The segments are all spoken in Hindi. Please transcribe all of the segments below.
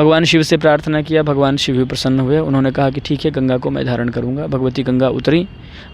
भगवान शिव से प्रार्थना किया, भगवान शिव भी प्रसन्न हुए। उन्होंने कहा कि ठीक है, गंगा को मैं धारण करूंगा। भगवती गंगा उतरी,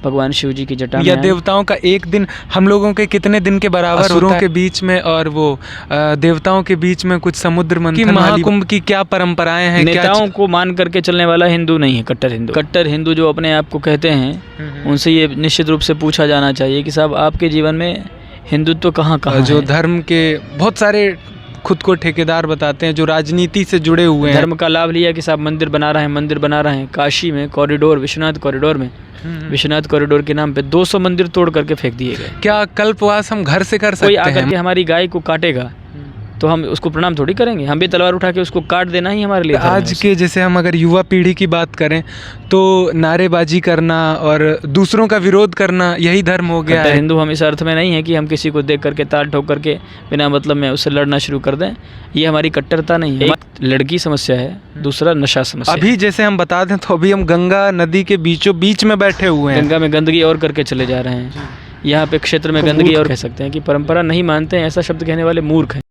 भगवान शिव जी की जटा में या देवताओं का एक दिन हम लोगों के कितने दिन के बराबर असुरों के बीच में और वो देवताओं के बीच में कुछ समुद्र मंथन। महाकुंभ की क्या परंपराएं हैं? नेताओं को मान करके चलने वाला हिंदू नहीं है, कट्टर हिंदू जो अपने आप को कहते हैं, उनसे ये निश्चित रूप से पूछा जाना चाहिए कि साहब आपके जीवन में हिंदुत्व कहाँ जो धर्म के बहुत सारे खुद को ठेकेदार बताते हैं, जो राजनीति से जुड़े हुए हैं, धर्म का लाभ लिया कि साहब मंदिर बना रहे हैं। काशी में कॉरिडोर, विश्वनाथ कॉरिडोर में, विश्वनाथ कॉरिडोर के नाम पे 200 मंदिर तोड़ करके फेंक दिए गए। क्या कल्पवास हम घर से कर सकते हैं? कोई आकर के हमारी गाय को काटेगा तो हम उसको प्रणाम थोड़ी करेंगे, हम भी तलवार उठा के उसको काट देना ही हमारे लिए। आज के जैसे हम अगर युवा पीढ़ी की बात करें तो नारेबाजी करना और दूसरों का विरोध करना यही धर्म हो गया है। हिंदू हम इस अर्थ में नहीं है कि हम किसी को देख करके ताल ठोक करके बिना मतलब में उससे लड़ना शुरू कर दें, ये हमारी कट्टरता नहीं है। एक लड़की समस्या है, दूसरा नशा समस्या। अभी जैसे हम बता दें तो अभी हम गंगा नदी के बीचों बीच में बैठे हुए हैं, गंगा में गंदगी और करके चले जा रहे हैं। यहाँ पे क्षेत्र में गंदगी और कह सकते हैं कि परंपरा नहीं मानते हैं, ऐसा शब्द कहने वाले मूर्ख हैं।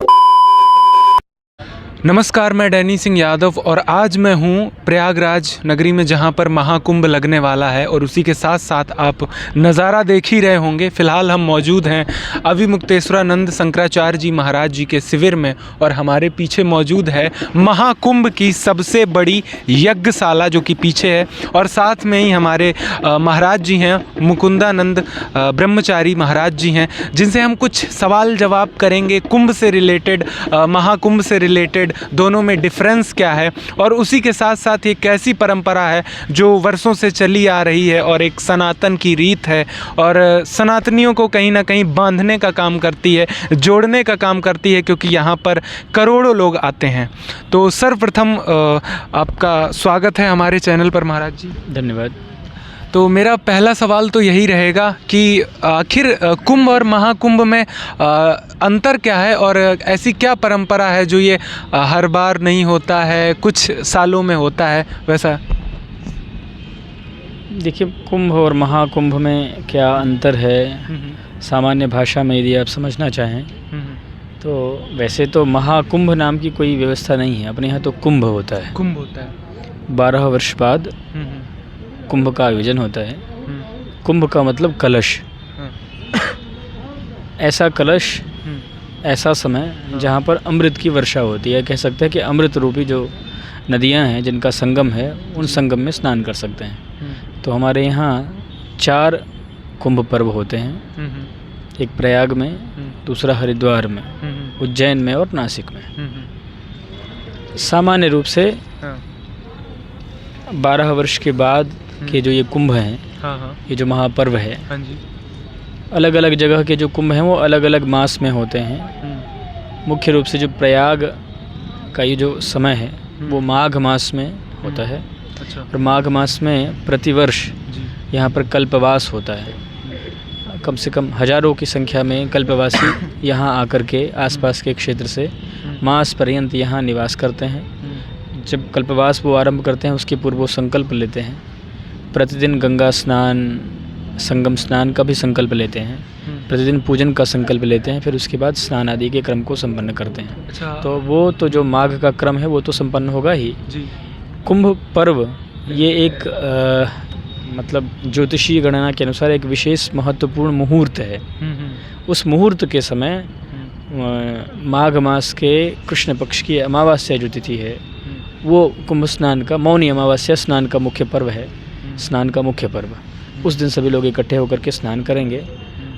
नमस्कार, मैं डैनी सिंह यादव और आज मैं हूँ प्रयागराज नगरी में, जहाँ पर महाकुंभ लगने वाला है और उसी के साथ साथ आप नज़ारा देख ही रहे होंगे। फ़िलहाल हम मौजूद हैं अविमुक्तेश्वरानंद शंकराचार्य जी महाराज जी के शिविर में और हमारे पीछे मौजूद है महाकुंभ की सबसे बड़ी यज्ञशाला जो कि पीछे है, और साथ में ही हमारे महाराज जी हैं मुकुंदानंद ब्रह्मचारी महाराज जी हैं, जिनसे हम कुछ सवाल जवाब करेंगे कुंभ से रिलेटेड, महाकुंभ से रिलेटेड, दोनों में डिफरेंस क्या है और उसी के साथ साथ ये कैसी परंपरा है जो वर्षों से चली आ रही है और एक सनातन की रीत है और सनातनियों को कहीं ना कहीं बांधने का काम करती है, जोड़ने का काम करती है, क्योंकि यहाँ पर करोड़ों लोग आते हैं। तो सर्वप्रथम आपका स्वागत है हमारे चैनल पर महाराज जी। धन्यवाद। तो मेरा पहला सवाल तो यही रहेगा कि आखिर कुंभ और महाकुंभ में अंतर क्या है और ऐसी क्या परंपरा है जो ये हर बार नहीं होता है, कुछ सालों में होता है वैसा? देखिए, कुंभ और महाकुंभ में क्या अंतर है, सामान्य भाषा में यदि आप समझना चाहें तो वैसे तो महाकुंभ नाम की कोई व्यवस्था नहीं है अपने यहाँ, तो कुंभ होता है। कुंभ होता है 12 वर्ष बाद कुंभ का आयोजन होता है। कुंभ का मतलब कलश, ऐसा कलश, ऐसा समय जहाँ पर अमृत की वर्षा होती है। कह सकते हैं कि अमृत रूपी जो नदियाँ हैं जिनका संगम है, उन संगम में स्नान कर सकते हैं। तो हमारे यहाँ 4 कुंभ पर्व होते हैं, एक प्रयाग में, दूसरा हरिद्वार में, उज्जैन में और नासिक में। सामान्य रूप से 12 वर्ष के बाद के जो ये कुंभ हैं, ये जो महापर्व है, अलग अलग जगह के जो कुंभ हैं वो अलग अलग मास में होते हैं। मुख्य रूप से जो प्रयाग का ये जो समय है वो माघ मास में होता है। अच्छा। और माघ मास में प्रतिवर्ष यहाँ पर कल्पवास होता है। कम से कम हजारों की संख्या में कल्पवासी यहाँ आकर के आसपास के क्षेत्र से मास पर्यंत यहाँ निवास करते हैं। जब कल्पवास वो आरंभ करते हैं उसके पूर्व वो संकल्प लेते हैं, प्रतिदिन गंगा स्नान, संगम स्नान का भी संकल्प लेते हैं, प्रतिदिन पूजन का संकल्प लेते हैं, फिर उसके बाद स्नान आदि के क्रम को संपन्न करते हैं। अच्छा। तो वो तो जो माघ का क्रम है वो तो संपन्न होगा ही जी। कुंभ पर्व ये एक मतलब ज्योतिषीय गणना के अनुसार एक विशेष महत्वपूर्ण मुहूर्त है। उस मुहूर्त के समय माघ मास के कृष्ण पक्ष की अमावस्या जो तिथि है वो कुंभ स्नान का, मौनी अमावस्या स्नान का मुख्य पर्व है, स्नान का मुख्य पर्व। उस दिन सभी लोग इकट्ठे होकर के स्नान करेंगे।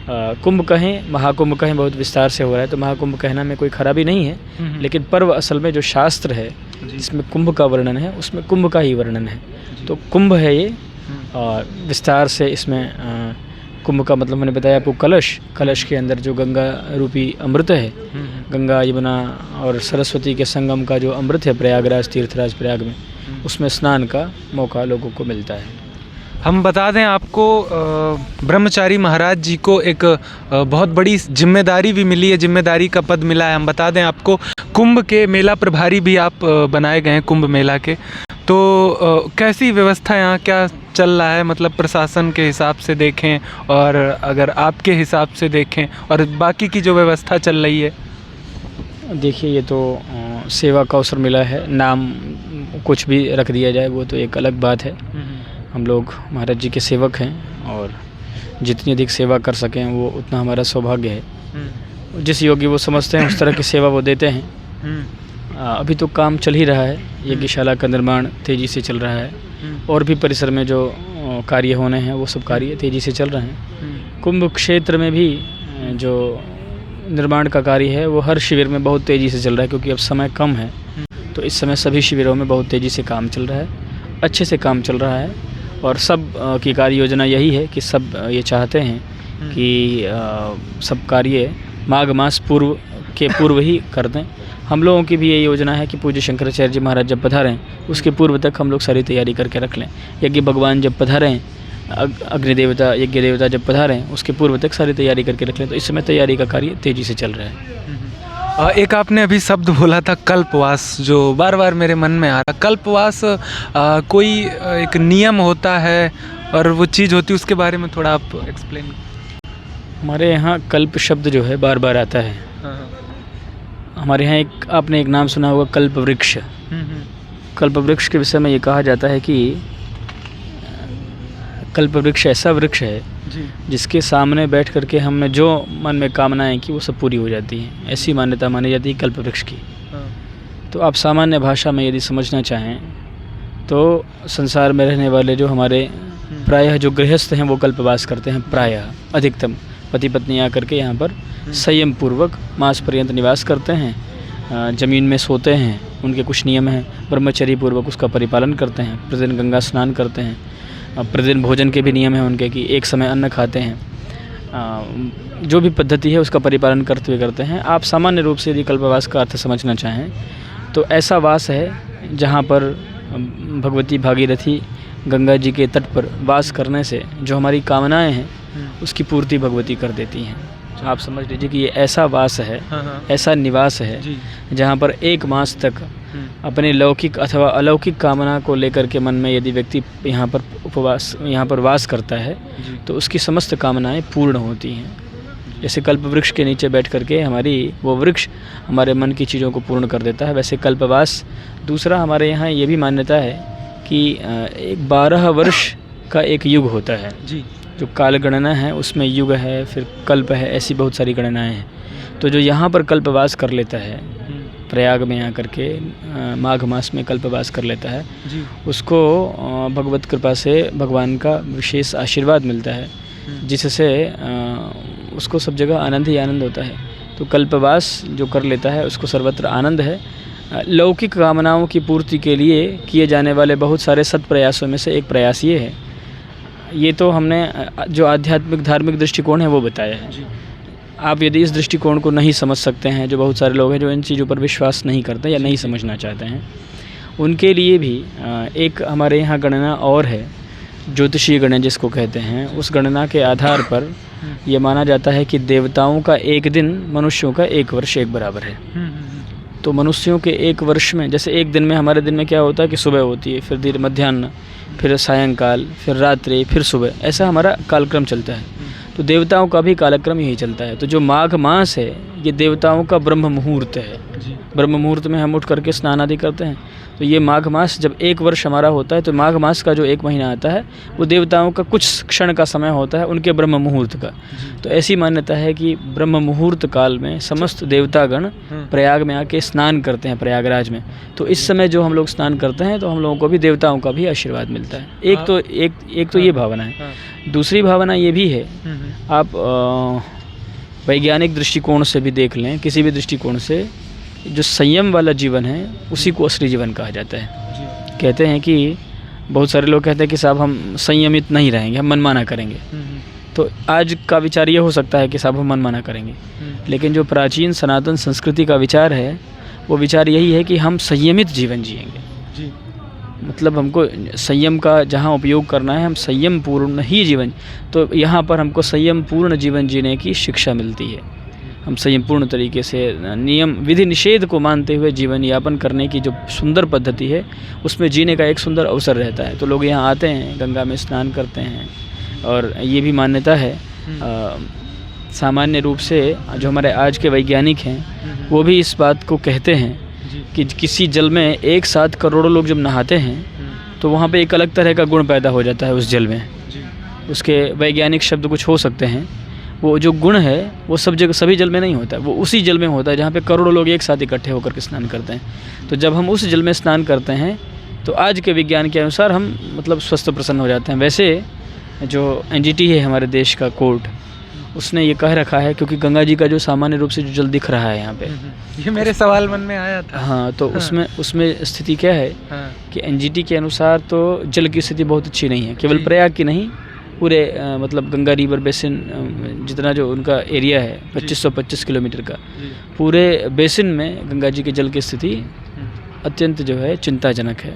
कुंभ कहें, महाकुंभ कहें, बहुत विस्तार से हो रहा है तो महाकुंभ कहना में कोई खराबी नहीं है, लेकिन पर्व असल में जो शास्त्र है जिसमें कुंभ का वर्णन है उसमें कुंभ का ही वर्णन है। तो कुंभ है ये, और विस्तार से इसमें कुंभ का मतलब मैंने बताया आपको कलश के अंदर जो गंगा रूपी अमृत है, गंगा यमुना और सरस्वती के संगम का जो अमृत है प्रयागराज, तीर्थराज प्रयाग में, उसमें स्नान का मौका लोगों को मिलता है। हम बता दें आपको, ब्रह्मचारी महाराज जी को एक बहुत बड़ी जिम्मेदारी भी मिली है, जिम्मेदारी का पद मिला है। हम बता दें आपको, कुंभ के मेला प्रभारी भी आप बनाए गए हैं कुंभ मेला के। तो कैसी व्यवस्था यहाँ क्या चल रहा है, मतलब प्रशासन के हिसाब से देखें और अगर आपके हिसाब से देखें और बाकी की जो व्यवस्था चल रही है? देखिए, ये तो सेवा का अवसर मिला है, नाम कुछ भी रख दिया जाए वो तो एक अलग बात है। हम लोग महाराज जी के सेवक हैं और जितनी अधिक सेवा कर सकें वो उतना हमारा सौभाग्य है। जिस योग्य वो समझते हैं उस तरह की सेवा वो देते हैं। अभी तो काम चल ही रहा है, यज्ञशाला का निर्माण तेज़ी से चल रहा है और भी परिसर में जो कार्य होने हैं वो सब कार्य तेज़ी से चल रहे हैं। कुंभ क्षेत्र में भी जो निर्माण का कार्य है वो हर शिविर में बहुत तेज़ी से चल रहा है, क्योंकि अब समय कम है तो इस समय सभी शिविरों में बहुत तेज़ी से काम चल रहा है, अच्छे से काम चल रहा है। और सब की कार्य योजना यही है कि सब ये चाहते हैं कि सब कार्य माघ मास के पूर्व ही कर दें। हम लोगों की भी ये योजना है कि पूज्य शंकराचार्य जी महाराज जब पधारें उसके पूर्व तक हम लोग सारी तैयारी करके रख लें। यज्ञ भगवान जब पधारें, अग्नि देवता, यज्ञ देवता जब पधारें उसके पूर्व तक सारी तैयारी करके रख लें। तो इस समय तैयारी का कार्य तेज़ी से चल रहा है। एक आपने अभी शब्द बोला था कल्पवास, जो बार बार मेरे मन में आ रहा। कल्पवास कोई एक नियम होता है और वो चीज़ होती है, उसके बारे में थोड़ा आप एक्सप्लेन। हमारे यहाँ कल्प शब्द जो है बार बार आता है। हमारे यहाँ आपने एक नाम सुना होगा, कल्प वृक्ष। कल्प वृक्ष के विषय में ये कहा जाता है कि कल्प वृक्ष ऐसा वृक्ष है जिसके सामने बैठ करके हमने जो मन में कामनाएं की वो सब पूरी हो जाती हैं। ऐसी मान्यता मानी जाती है कल्प वृक्ष की। तो आप सामान्य भाषा में यदि समझना चाहें तो संसार में रहने वाले जो हमारे प्रायः जो गृहस्थ हैं वो कल्पवास करते हैं। प्रायः अधिकतम पति पत्नी आकर के यहाँ पर संयम पूर्वक मास पर्यंत निवास करते हैं, ज़मीन में सोते हैं। उनके कुछ नियम हैं, ब्रह्मचर्य पूर्वक उसका परिपालन करते हैं, प्रतिदिन गंगा स्नान करते हैं, प्रतिदिन भोजन के भी नियम हैं उनके कि एक समय अन्न खाते हैं। जो भी पद्धति है उसका परिपालन करते हुए करते हैं। आप सामान्य रूप से यदि कल्पवास का अर्थ समझना चाहें तो ऐसा वास है जहाँ पर भगवती भागीरथी गंगा जी के तट पर वास करने से जो हमारी कामनाएं हैं उसकी पूर्ति भगवती कर देती हैं। आप समझ लीजिए कि ये ऐसा वास है, ऐसा निवास है जहाँ पर एक मास तक अपने लौकिक अथवा अलौकिक कामना को लेकर के मन में यदि व्यक्ति यहाँ पर वास करता है तो उसकी समस्त कामनाएं पूर्ण होती हैं। जैसे कल्प वृक्ष के नीचे बैठ करके हमारी वो वृक्ष हमारे मन की चीज़ों को पूर्ण कर देता है, वैसे कल्पवास। दूसरा, हमारे यहाँ ये भी मान्यता है कि एक 12 वर्ष का एक युग होता है। जो काल गणना है उसमें युग है, फिर कल्प है, ऐसी बहुत सारी गणनाएं हैं। तो जो यहाँ पर कल्पवास कर लेता है, प्रयाग में आकर के माघ मास में कल्पवास कर लेता है, उसको भगवत कृपा से भगवान का विशेष आशीर्वाद मिलता है, जिससे उसको सब जगह आनंद ही आनंद होता है। तो कल्पवास जो कर लेता है उसको सर्वत्र आनंद है। लौकिक कामनाओं की पूर्ति के लिए किए जाने वाले बहुत सारे सत्प्रयासों में से एक प्रयास ये है। ये तो हमने जो आध्यात्मिक धार्मिक दृष्टिकोण है वो बताया है। आप यदि इस दृष्टिकोण को नहीं समझ सकते हैं, जो बहुत सारे लोग हैं जो इन चीज़ों पर विश्वास नहीं करते या नहीं समझना चाहते हैं, उनके लिए भी एक हमारे यहाँ गणना और है, ज्योतिषीय गणना जिसको कहते हैं। उस गणना के आधार पर यह माना जाता है कि देवताओं का एक दिन मनुष्यों का एक वर्ष एक बराबर है। तो मनुष्यों के एक वर्ष में, जैसे एक दिन में हमारे दिन में क्या होता है कि सुबह होती है, फिर देर मध्याह्न, फिर सायंकाल, फिर रात्रि, फिर सुबह, ऐसा हमारा कालक्रम चलता है। तो देवताओं का भी कालक्रम यही चलता है। तो जो माघ मास है ये देवताओं का ब्रह्म मुहूर्त है। ब्रह्म मुहूर्त में हम उठ करके स्नान आदि करते हैं। तो ये माघ मास जब एक वर्ष हमारा होता है तो माघ मास का जो एक महीना आता है वो देवताओं का कुछ क्षण का समय होता है, उनके ब्रह्म मुहूर्त का। तो ऐसी मान्यता है कि ब्रह्म मुहूर्त काल में समस्त देवतागण प्रयाग में आके स्नान करते हैं, प्रयागराज में। तो इस समय जो हम लोग स्नान करते हैं तो हम लोगों को भी देवताओं का भी आशीर्वाद मिलता है। एक तो ये भावना है। दूसरी भावना ये भी है, आप वैज्ञानिक दृष्टिकोण से भी देख लें, किसी भी दृष्टिकोण से, जो संयम वाला जीवन है उसी को असली जीवन कहा जाता है। कहते हैं कि बहुत सारे लोग कहते हैं कि साहब हम संयमित नहीं रहेंगे, हम मनमाना करेंगे। तो आज का विचार ये हो सकता है कि साहब हम मनमाना करेंगे, लेकिन जो प्राचीन सनातन संस्कृति का विचार है वो विचार यही है कि हम संयमित जीवन जिएंगे। मतलब हमको संयम का जहाँ उपयोग करना है, हम संयम पूर्ण ही जीवन। तो यहाँ पर हमको संयम पूर्ण जीवन जीने की शिक्षा मिलती है। हम संयम पूर्ण तरीके से नियम विधि निषेध को मानते हुए जीवन यापन करने की जो सुंदर पद्धति है उसमें जीने का एक सुंदर अवसर रहता है। तो लोग यहाँ आते हैं, गंगा में स्नान करते हैं। और ये भी मान्यता है सामान्य रूप से जो हमारे आज के वैज्ञानिक हैं वो भी इस बात को कहते हैं कि किसी जल में एक साथ करोड़ों लोग जब नहाते हैं तो वहाँ पे एक अलग तरह का गुण पैदा हो जाता है उस जल में। उसके वैज्ञानिक शब्द कुछ हो सकते हैं, वो जो गुण है वो सब जगह सभी जल में नहीं होता, वो उसी जल में होता है जहाँ पे करोड़ों लोग एक साथ इकट्ठे होकर के स्नान करते हैं। तो जब हम उस जल में स्नान करते हैं तो आज के विज्ञान के अनुसार हम मतलब स्वस्थ प्रसन्न हो जाते हैं। वैसे जो एनजीटी है हमारे देश का कोर्ट, उसने ये कह रखा है, क्योंकि गंगा जी का जो सामान्य रूप से जो जल दिख रहा है यहाँ पे, ये मेरे सवाल मन में आया था। हाँ, तो उसमें स्थिति क्या है कि एनजीटी के अनुसार तो जल की स्थिति बहुत अच्छी नहीं है, केवल प्रयाग की नहीं, पूरे मतलब गंगा रिवर बेसिन जितना जो उनका एरिया है 2525 किलोमीटर का, पूरे बेसिन में गंगा जी के जल की स्थिति अत्यंत जो है चिंताजनक है।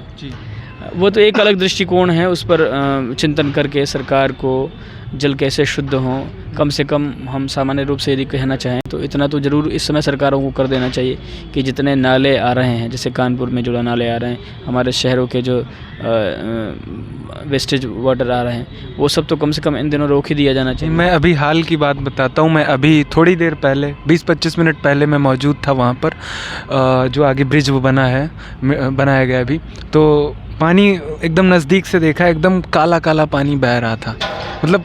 वो तो एक अलग दृष्टिकोण है, उस पर चिंतन करके सरकार को जल कैसे शुद्ध हो, कम से कम हम सामान्य रूप से यदि कहना चाहें तो इतना तो ज़रूर इस समय सरकारों को कर देना चाहिए कि जितने नाले आ रहे हैं, जैसे कानपुर में जो नाले आ रहे हैं, हमारे शहरों के जो वेस्टेज वाटर आ रहे हैं, वो सब तो कम से कम इन दिनों रोक ही दिया जाना चाहिए। मैं अभी हाल की बात बताता हूँ। मैं अभी थोड़ी देर पहले 20-25 मिनट पहले मैं मौजूद था वहाँ पर, जो आगे ब्रिज वो बनाया गया अभी, तो पानी एकदम नज़दीक से देखा, एकदम काला काला पानी बह रहा था। मतलब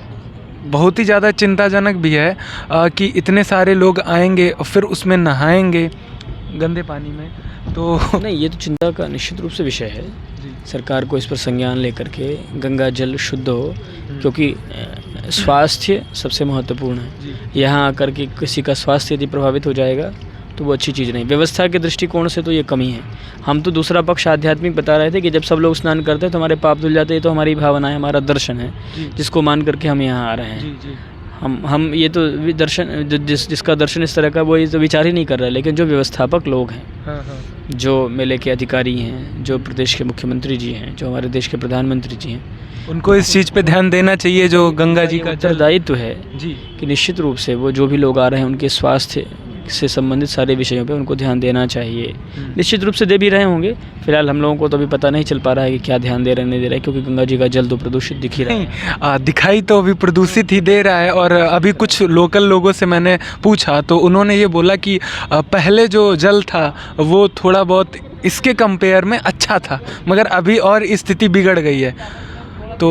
बहुत ही ज़्यादा चिंताजनक भी है कि इतने सारे लोग आएंगे और फिर उसमें नहाएंगे गंदे पानी में, तो नहीं, ये तो चिंता का निश्चित रूप से विषय है। सरकार को इस पर संज्ञान लेकर के गंगा जल शुद्ध हो, क्योंकि स्वास्थ्य सबसे महत्वपूर्ण है। यहाँ आकर के किसी का स्वास्थ्य यदि प्रभावित हो जाएगा तो वो अच्छी चीज़ नहीं। व्यवस्था के दृष्टिकोण से तो ये कमी है। हम तो दूसरा पक्ष आध्यात्मिक बता रहे थे कि जब सब लोग स्नान करते हैं तो हमारे पाप धुल जाते हैं, तो हमारी भावना है, हमारा दर्शन है, जिसको मान करके हम यहाँ आ रहे हैं। हम ये तो दर्शन जिसका दर्शन इस तरह का, वो ये तो विचार ही नहीं कर रहा है। लेकिन जो व्यवस्थापक लोग हैं, जो मेले के अधिकारी हैं, जो प्रदेश के मुख्यमंत्री जी हैं, जो हमारे देश के प्रधानमंत्री जी हैं, उनको इस चीज़ पे ध्यान देना चाहिए। जो गंगा जी का उत्तरदायित्व है कि निश्चित रूप से वो जो भी लोग आ रहे हैं उनके स्वास्थ्य से संबंधित सारे विषयों पे उनको ध्यान देना चाहिए। निश्चित रूप से दे भी रहे होंगे। फिलहाल हम लोगों को तो अभी पता नहीं चल पा रहा है कि क्या ध्यान दे रहे नहीं दे रहे हैं, क्योंकि गंगा जी का जल तो प्रदूषित दिख ही रहा है। दिखाई तो अभी प्रदूषित ही दे रहा है। और अभी कुछ लोकल लोगों से मैंने पूछा तो उन्होंने ये बोला कि पहले जो जल था वो थोड़ा बहुत इसके कंपेयर में अच्छा था, मगर अभी और स्थिति बिगड़ गई है। तो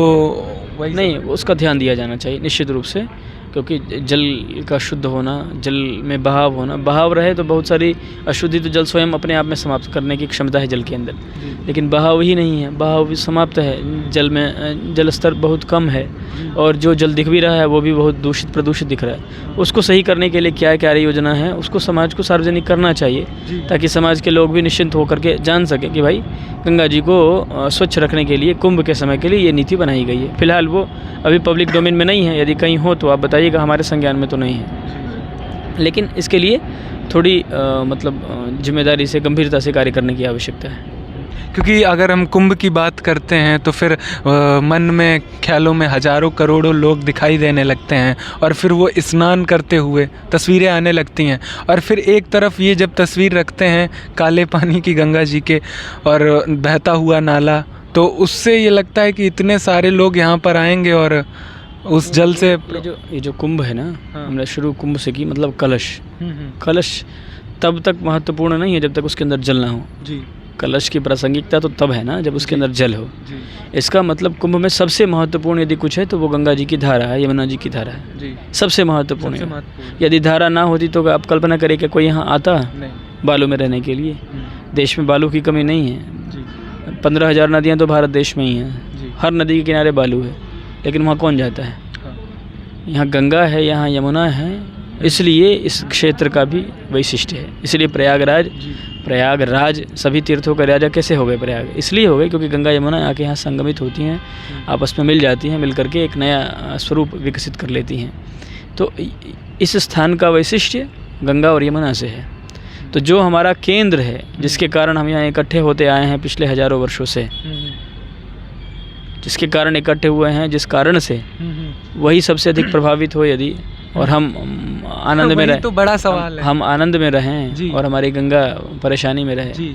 वही नहीं, उसका ध्यान दिया जाना चाहिए निश्चित रूप से, क्योंकि जल का शुद्ध होना, जल में बहाव होना, बहाव रहे तो बहुत सारी अशुद्धि तो जल स्वयं अपने आप में समाप्त करने की क्षमता है जल के अंदर, लेकिन बहाव ही नहीं है, बहाव भी समाप्त है। जल में जल स्तर बहुत कम है और जो जल दिख भी रहा है वो भी बहुत दूषित प्रदूषित दिख रहा है। उसको सही करने के लिए क्या कार्य योजना है, उसको समाज को सार्वजनिक करना चाहिए, ताकि समाज के लोग भी निश्चिंत होकर के जान सकें कि भाई गंगा जी को स्वच्छ रखने के लिए कुंभ के समय के लिए ये नीति बनाई गई है। फिलहाल वो अभी पब्लिक डोमेन में नहीं है, यदि कहीं हो तो आप बताइएगा, हमारे संज्ञान में तो नहीं है। लेकिन इसके लिए थोड़ी मतलब जिम्मेदारी से, गंभीरता से कार्य करने की आवश्यकता है। क्योंकि अगर हम कुंभ की बात करते हैं तो फिर मन में, ख्यालों में हज़ारों करोड़ों लोग दिखाई देने लगते हैं और फिर वो स्नान करते हुए तस्वीरें आने लगती हैं। और फिर एक तरफ ये जब तस्वीर रखते हैं काले पानी की गंगा जी के और बहता हुआ नाला, तो उससे ये लगता है कि इतने सारे लोग यहाँ पर आएंगे और उस जल से ये जो कुंभ है ना, हमने शुरू कुंभ से की, मतलब कलश तब तक महत्वपूर्ण नहीं है जब तक उसके अंदर जल ना हो। कलश की प्रासंगिकता तो तब है ना जब उसके अंदर जल हो। इसका मतलब कुंभ में सबसे महत्वपूर्ण यदि कुछ है तो वो गंगा जी की धारा है, यमुना जी की धारा है, सबसे महत्वपूर्ण है। यदि धारा ना होती तो आप कल्पना करें कि कोई यहाँ आता बालू में रहने के लिए। देश में बालू की कमी नहीं है, 15,000 नदियाँ तो भारत देश में ही हैं, हर नदी के किनारे बालू है, लेकिन वहाँ कौन जाता है? यहाँ गंगा है, यहाँ यमुना है, इसलिए इस क्षेत्र का भी वैशिष्ट्य है। इसलिए प्रयागराज सभी तीर्थों का राजा कैसे हो गए? प्रयाग इसलिए हो गए क्योंकि गंगा यमुना आके यहाँ संगमित होती हैं, आपस में मिल जाती हैं, मिल करके एक नया स्वरूप विकसित कर लेती हैं। तो इस स्थान का वैशिष्ट्य गंगा और यमुना से है। तो जो हमारा केंद्र है, जिसके कारण हम यहाँ इकट्ठे होते आए हैं पिछले हजारों वर्षों से, जिसके कारण इकट्ठे हुए हैं, जिस कारण से वही सबसे अधिक प्रभावित हो यदि, और हम आनंद में रहें, तो बड़ा सवाल है, हम आनंद में रहें और हमारी गंगा परेशानी में रहे,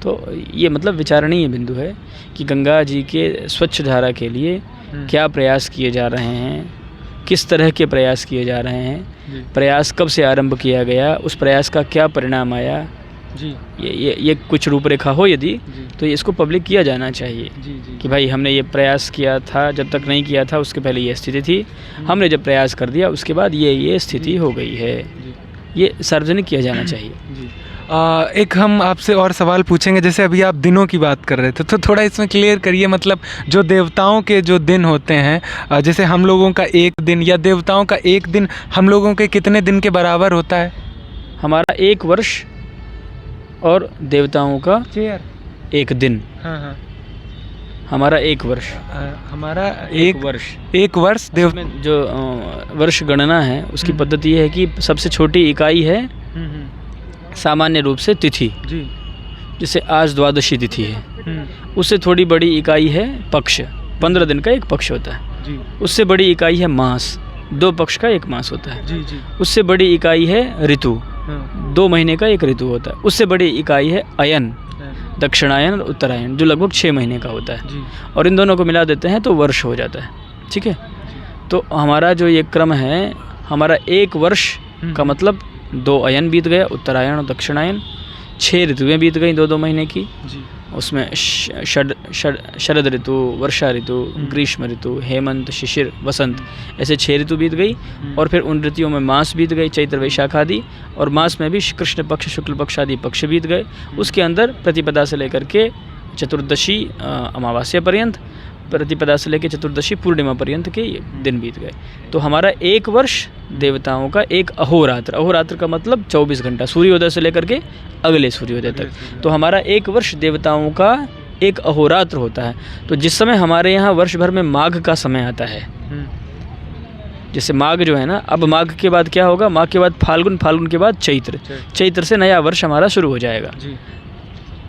तो ये मतलब विचारणीय बिंदु है कि गंगा जी के स्वच्छ धारा के लिए क्या प्रयास किए जा रहे हैं, किस तरह के प्रयास किए जा रहे हैं, प्रयास कब से आरंभ किया गया, उस प्रयास का क्या परिणाम आया, जी ये कुछ रूपरेखा हो यदि, तो इसको पब्लिक किया जाना चाहिए कि भाई हमने ये प्रयास किया था, जब तक नहीं किया था उसके पहले ये स्थिति थी, हमने जब प्रयास कर दिया उसके बाद ये स्थिति हो गई है, ये सार्वजनिक किया जाना चाहिए। एक हम आपसे और सवाल पूछेंगे, जैसे अभी आप दिनों की बात कर रहे थे, तो थोड़ा इसमें क्लियर करिए, मतलब जो देवताओं के जो दिन होते हैं, जैसे हम लोगों का एक दिन या देवताओं का एक दिन हम लोगों के कितने दिन के बराबर होता है? हमारा 1 वर्ष और देवताओं का एक दिन। हाँ। हमारा 1 वर्ष, हमारा एक वर्ष में जो वर्ष गणना है उसकी पद्धति ये है कि सबसे छोटी इकाई है सामान्य रूप से तिथि, जैसे आज द्वादशी तिथि है, उससे थोड़ी बड़ी इकाई है पक्ष, 15 दिन का एक पक्ष होता है। उससे बड़ी इकाई है मास, 2 पक्ष का एक मास होता है। उससे बड़ी इकाई है ऋतु, 2 महीने का एक ऋतु होता है। उससे बड़ी इकाई है अयन, दक्षिणायन और उत्तरायण, जो लगभग 6 महीने का होता है, और इन दोनों को मिला देते हैं तो वर्ष हो जाता है। ठीक है, तो हमारा जो ये क्रम है, हमारा 1 वर्ष का मतलब 2 अयन बीत गया, उत्तरायण और दक्षिणायन, 6 ऋतुएँ बीत गई 2-2 महीने की, उसमें शरद ऋतु, वर्षा ऋतु, ग्रीष्म ऋतु, हेमंत, शिशिर, वसंत, ऐसे 6 ऋतु बीत गई। और फिर उन ऋतुओं में मास बीत गई, चैत्र वैशाख आदि, और मास में भी कृष्ण पक्ष, शुक्ल पक्ष आदि पक्ष बीत गए। उसके अंदर प्रतिपदा से लेकर के चतुर्दशी अमावस्या पर्यंत, प्रतिपदा से लेकर चतुर्दशी पूर्णिमा पर्यंत के दिन बीत गए। तो हमारा 1 वर्ष देवताओं का एक अहोरात्र, अहोरात्र का मतलब 24 घंटा, सूर्योदय से लेकर के अगले सूर्योदय तक, तो हमारा 1 वर्ष देवताओं का एक अहोरात्र होता है। तो जिस समय हमारे यहाँ वर्ष भर में माघ का समय आता है, जैसे माघ जो है ना, अब माघ के बाद क्या होगा, माघ के बाद फाल्गुन, फाल्गुन के बाद चैत्र, चैत्र से नया वर्ष हमारा शुरू हो जाएगा।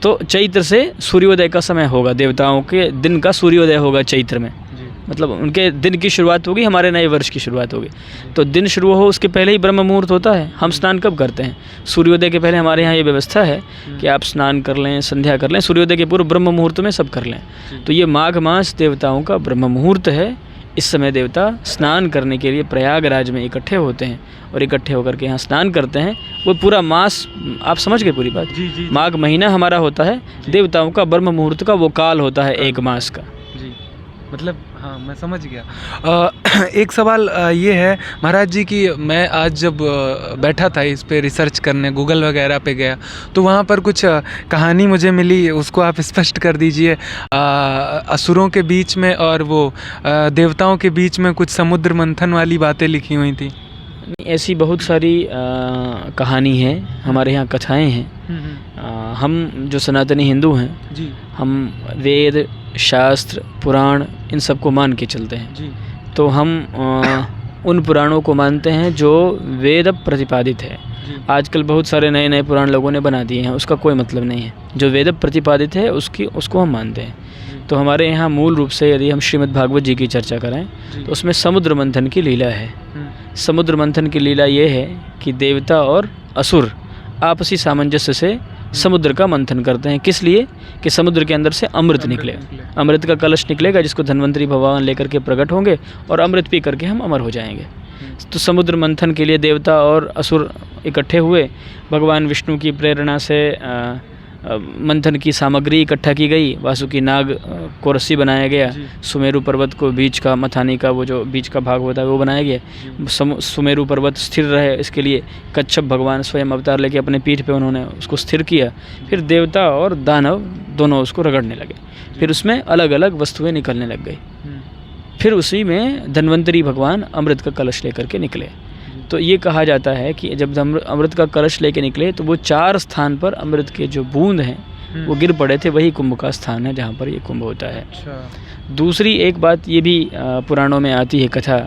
तो चैत्र से सूर्योदय का समय होगा, देवताओं के दिन का सूर्योदय होगा चैत्र में, मतलब उनके दिन की शुरुआत होगी, हमारे नए वर्ष की शुरुआत होगी। तो दिन शुरू हो उसके पहले ही ब्रह्म मुहूर्त होता है। हम स्नान कब करते हैं? सूर्योदय के पहले हमारे यहाँ ये व्यवस्था है कि आप स्नान कर लें, संध्या कर लें, सूर्योदय के पूर्व ब्रह्म मुहूर्त में सब कर लें। तो ये माघ मास देवताओं का ब्रह्म मुहूर्त है। इस समय देवता स्नान करने के लिए प्रयागराज में इकट्ठे होते हैं और इकट्ठे होकर के यहाँ स्नान करते हैं। वो पूरा मास, आप समझ गए पूरी बात? जी। माघ महीना हमारा होता है देवताओं का ब्रह्म मुहूर्त का, वो काल होता है 1 मास का। जी, मतलब हाँ, मैं समझ गया। एक सवाल ये है महाराज जी कि मैं आज जब बैठा था इस पे रिसर्च करने, गूगल वगैरह पे गया, तो वहाँ पर कुछ कहानी मुझे मिली, उसको आप स्पष्ट कर दीजिए। असुरों के बीच में और वो देवताओं के बीच में कुछ समुद्र मंथन वाली बातें लिखी हुई थी। ऐसी बहुत सारी कहानी है, हमारे यहाँ कथाएं हैं। हम जो सनातनी हिंदू हैं जी, हम वेद, शास्त्र, पुराण इन सब को मान के चलते हैं जी। तो हम उन पुराणों को मानते हैं जो वेद प्रतिपादित है। आजकल बहुत सारे नए नए पुराण लोगों ने बना दिए हैं, उसका कोई मतलब नहीं है। जो वेद प्रतिपादित है उसको हम मानते हैं। तो हमारे यहाँ मूल रूप से यदि हम श्रीमद् भागवत जी की चर्चा करें तो उसमें समुद्र मंथन की लीला है। समुद्र मंथन की लीला ये है कि देवता और असुर आपसी सामंजस्य से समुद्र का मंथन करते हैं। किस लिए? कि समुद्र के अंदर से अमृत निकले, अमृत का कलश निकलेगा जिसको धन्वंतरी भगवान लेकर के प्रकट होंगे और अमृत पी करके हम अमर हो जाएंगे। तो समुद्र मंथन के लिए देवता और असुर इकट्ठे हुए। भगवान विष्णु की प्रेरणा से मंथन की सामग्री इकट्ठा की गई। वासुकी नाग को रस्सी बनाया गया। सुमेरु पर्वत को बीच का मथानी का वो जो बीच का भाग होता है वो बनाया गया। सुमेरु पर्वत स्थिर रहे इसके लिए कच्छप भगवान स्वयं अवतार लेके अपने पीठ पे उन्होंने उसको स्थिर किया। फिर देवता और दानव दोनों उसको रगड़ने लगे। फिर उसमें अलग अलग वस्तुएं निकलने लग गई। फिर उसी में धन्वंतरी भगवान अमृत का कलश लेकर के निकले। तो ये कहा जाता है कि जब अमृत का कलश लेके निकले तो वो 4 स्थान पर अमृत के जो बूंद हैं वो गिर पड़े थे। वही कुंभ का स्थान है जहाँ पर ये कुंभ होता है। दूसरी एक बात ये भी पुराणों में आती है कथा,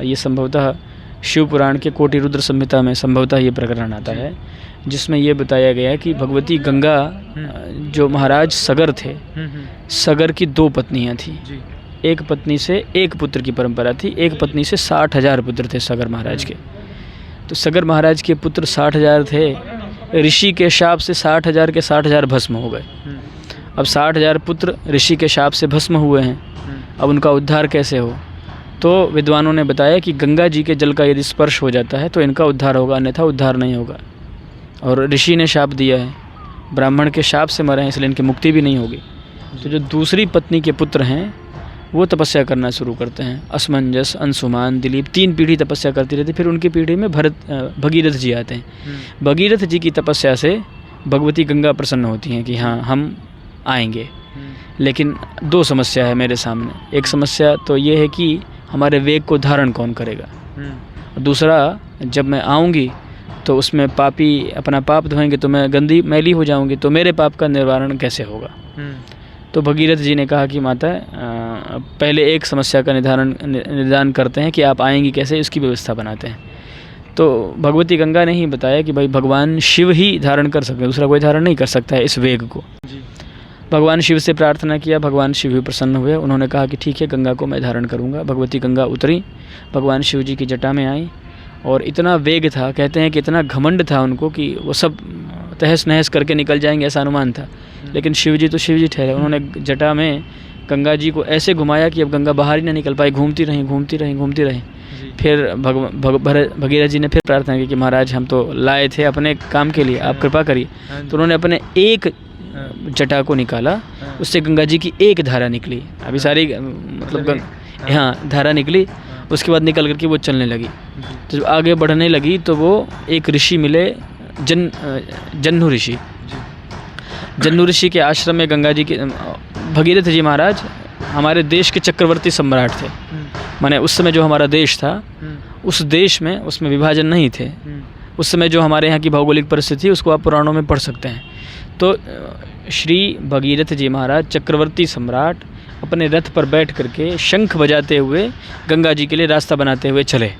ये संभवतः शिव पुराण के कोटि रुद्र संहिता में संभवतः ये प्रकरण आता है जिसमें ये बताया गया कि भगवती गंगा जो महाराज सगर थे, सगर की 2 पत्नियाँ थीं। एक पत्नी से एक पुत्र की परंपरा थी। एक पत्नी से 60,000 पुत्र थे सगर महाराज के। तो सगर महाराज के पुत्र 60,000 थे। ऋषि के शाप से 60,000 के 60,000 भस्म हो गए। अब 60,000 पुत्र ऋषि के शाप से भस्म हुए हैं। अब उनका उद्धार कैसे हो? तो विद्वानों ने बताया कि गंगा जी के जल का यदि स्पर्श हो जाता है तो इनका उद्धार होगा, अन्यथा उद्धार नहीं होगा। और ऋषि ने शाप दिया है, ब्राह्मण के शाप से मरे हैं, इसलिए इनकी मुक्ति भी नहीं होगी। तो जो दूसरी पत्नी के पुत्र हैं वो तपस्या करना शुरू करते हैं। असमंजस, अंशुमान, दिलीप 3 पीढ़ी तपस्या करती रहती। फिर उनकी पीढ़ी में भगीरथ जी आते हैं। भगीरथ जी की तपस्या से भगवती गंगा प्रसन्न होती हैं कि हाँ हम आएंगे। लेकिन 2 समस्या है मेरे सामने। एक समस्या तो ये है कि हमारे वेग को धारण कौन करेगा, दूसरा जब मैं आऊँगी तो उसमें पापी अपना पाप धोएंगे तो मैं गंदी मैली हो जाऊँगी, तो मेरे पाप का निवारण कैसे होगा। तो भगीरथ जी ने कहा कि माता पहले एक समस्या का निदान करते हैं कि आप आएंगी कैसे, इसकी व्यवस्था बनाते हैं। तो भगवती गंगा ने ही बताया कि भाई भगवान शिव ही धारण कर सकते हैं, दूसरा कोई धारण नहीं कर सकता है इस वेग को। भगवान शिव से प्रार्थना किया, भगवान शिव भी प्रसन्न हुए। उन्होंने कहा कि ठीक है, गंगा को मैं धारण करूंगा। भगवती गंगा उतरी, भगवान शिव जी की जटा में आई और इतना वेग था, कहते हैं कि इतना घमंड था उनको कि वो सब तहस नहस करके निकल जाएंगे, ऐसा अनुमान था। लेकिन शिव जी तो शिव जी ठहरे। उन्होंने जटा में गंगा जी को ऐसे घुमाया कि अब गंगा बाहर ही ना निकल पाई, घूमती रहीं। फिर भगीरथ जी ने फिर प्रार्थना की कि महाराज हम तो लाए थे अपने काम के लिए, आप कृपा करिए। तो उन्होंने अपने एक जटा को निकाला, उससे गंगा जी की एक धारा निकली। अभी सारी मतलब हाँ धारा निकली। उसके बाद निकल करके वो चलने लगी। तो जब आगे बढ़ने लगी तो वो एक ऋषि मिले, जन्नू ऋषि। जन्नू ऋषि के आश्रम में गंगा जी के भगीरथ जी महाराज हमारे देश के चक्रवर्ती सम्राट थे। माने उस समय जो हमारा देश था उस देश में उसमें विभाजन नहीं थे। उस समय जो हमारे यहाँ की भौगोलिक परिस्थिति उसको आप पुराणों में पढ़ सकते हैं। तो श्री भगीरथ जी महाराज चक्रवर्ती सम्राट अपने रथ पर बैठ करके शंख बजाते हुए गंगा जी के लिए रास्ता बनाते हुए चले।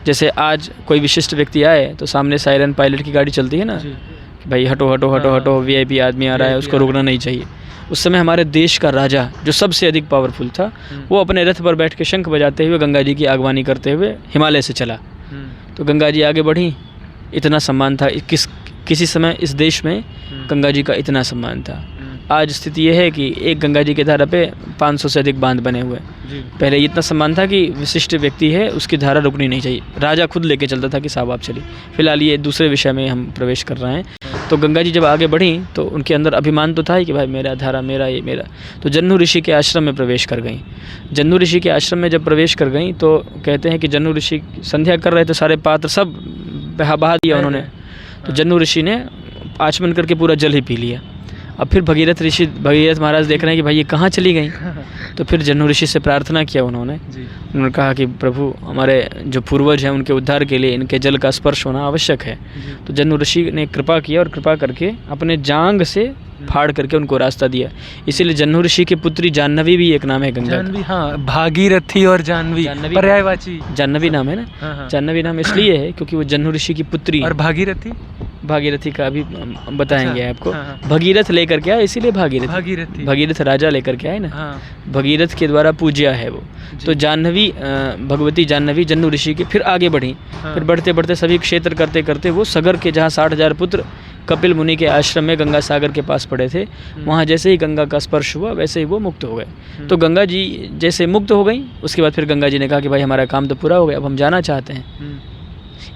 जैसे आज कोई विशिष्ट व्यक्ति आए तो सामने सायरन पायलट की गाड़ी चलती है ना कि भाई हटो वीआईपी आदमी आ रहा है, उसको रोकना नहीं चाहिए। उस समय हमारे देश का राजा जो सबसे अधिक पावरफुल था वो अपने रथ पर बैठ के शंख बजाते हुए गंगा जी की आगवानी करते हुए हिमालय से चला। तो गंगा जी आगे बढ़ी, इतना सम्मान था। किसी समय इस देश में गंगा जी का इतना सम्मान था। आज स्थिति यह है कि एक गंगा जी के धारा पे 500 से अधिक बांध बने हुए। पहले इतना सम्मान था कि विशिष्ट व्यक्ति है उसकी धारा रुकनी नहीं चाहिए, राजा खुद लेके चलता था कि साहब आप चलिए। फिलहाल ये दूसरे विषय में हम प्रवेश कर रहे हैं। तो गंगा जी जब आगे बढ़ी तो उनके अंदर अभिमान तो था ही कि भाई मेरा धारा, मेरा ये मेरा। तो जन्नू ऋषि के आश्रम में प्रवेश कर गई। जन्नू ऋषि के आश्रम में जब प्रवेश कर गई तो कहते हैं कि जन्नू ऋषि संध्या कर रहे थे, सारे पात्र सब बहा दिया उन्होंने। तो जन्नू ऋषि ने आचमन करके पूरा जल ही पी लिया। अब फिर भगीरथ महाराज देख रहे हैं कि भाई ये कहाँ चली गई। तो फिर जन्नू ऋषि से प्रार्थना किया उन्होंने कहा कि प्रभु हमारे जो पूर्वज हैं उनके उद्धार के लिए इनके जल का स्पर्श होना आवश्यक है। तो जन्नू ऋषि ने कृपा किया और कृपा करके अपने जांग से फाड़ करके उनको रास्ता दिया। इसीलिए जन्नू ऋषि की पुत्री जाह्नवी भी एक नाम है गंगा का। हाँ, भागीरथी और जाह्नवी पर्यायवाची। जाह्नवी नाम है ना। जाह्नवी नाम इसलिए है क्योंकि वो जन्नू ऋषि की पुत्री। और भागीरथी का अभी बताएंगे आपको। भगीरथ लेकर के आए इसीलिए भगीरथ राजा लेकर के आए ना। भगीरथ के द्वारा पूज्या है वो। तो जाह्नवी, भगवती जाह्नवी जन्नू ऋषि के फिर आगे बढ़ी। फिर बढ़ते बढ़ते सभी क्षेत्र करते करते वो सगर के जहाँ 60,000 पुत्र कपिल मुनि के आश्रम में गंगा सागर के पास पड़े थे, वहाँ जैसे ही गंगा का स्पर्श हुआ वैसे ही वो मुक्त हो गए। तो गंगा जी जैसे मुक्त हो गई उसके बाद फिर गंगा जी ने कहा कि भाई हमारा काम तो पूरा हो गया, अब हम जाना चाहते हैं।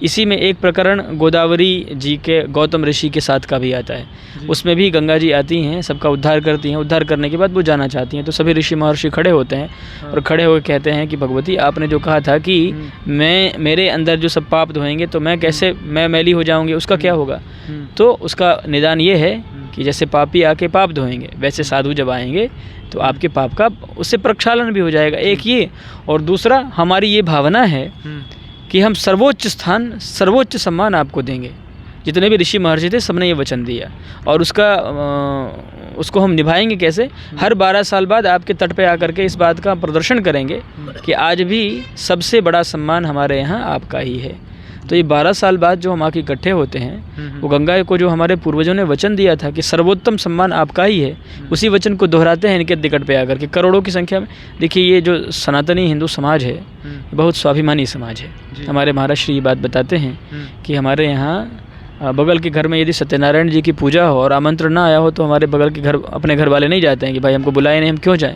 इसी में एक प्रकरण गोदावरी जी के गौतम ऋषि के साथ का भी आता है। उसमें भी गंगा जी आती हैं, सबका उद्धार करती हैं। उद्धार करने के बाद वो जाना चाहती हैं। तो सभी ऋषि महर्षि खड़े होते हैं और खड़े होकर कहते हैं कि भगवती आपने जो कहा था कि मेरे अंदर जो सब पाप धोएंगे तो मैं मैली हो जाऊंगी, उसका क्या होगा। तो उसका निदान ये है कि जैसे पापी आके पाप धोएंगे वैसे साधु जब आएंगे तो आपके पाप का उससे प्रक्षालन भी हो जाएगा। एक ये, और दूसरा हमारी ये भावना है कि हम सर्वोच्च स्थान, सर्वोच्च सम्मान आपको देंगे। जितने भी ऋषि महर्षि थे सबने ये वचन दिया और उसको हम निभाएंगे कैसे। हर 12 साल बाद आपके तट पे आकर के इस बात का प्रदर्शन करेंगे कि आज भी सबसे बड़ा सम्मान हमारे यहाँ आपका ही है। तो ये 12 साल बाद जो हम आके इकट्ठे होते हैं वो गंगा को जो हमारे पूर्वजों ने वचन दिया था कि सर्वोत्तम सम्मान आपका ही है, उसी वचन को दोहराते हैं इनके निकट पे आकर के करोड़ों की संख्या में। देखिए ये जो सनातनी हिंदू समाज है बहुत स्वाभिमानी समाज है। हमारे महाराज श्री ये बात बताते हैं कि हमारे यहाँ बगल के घर में यदि सत्यनारायण जी की पूजा हो और आमंत्रण ना आया हो तो हमारे बगल के घर अपने घर वाले नहीं जाते हैं कि भाई हमको बुलाए नहीं, हम क्यों जाएं।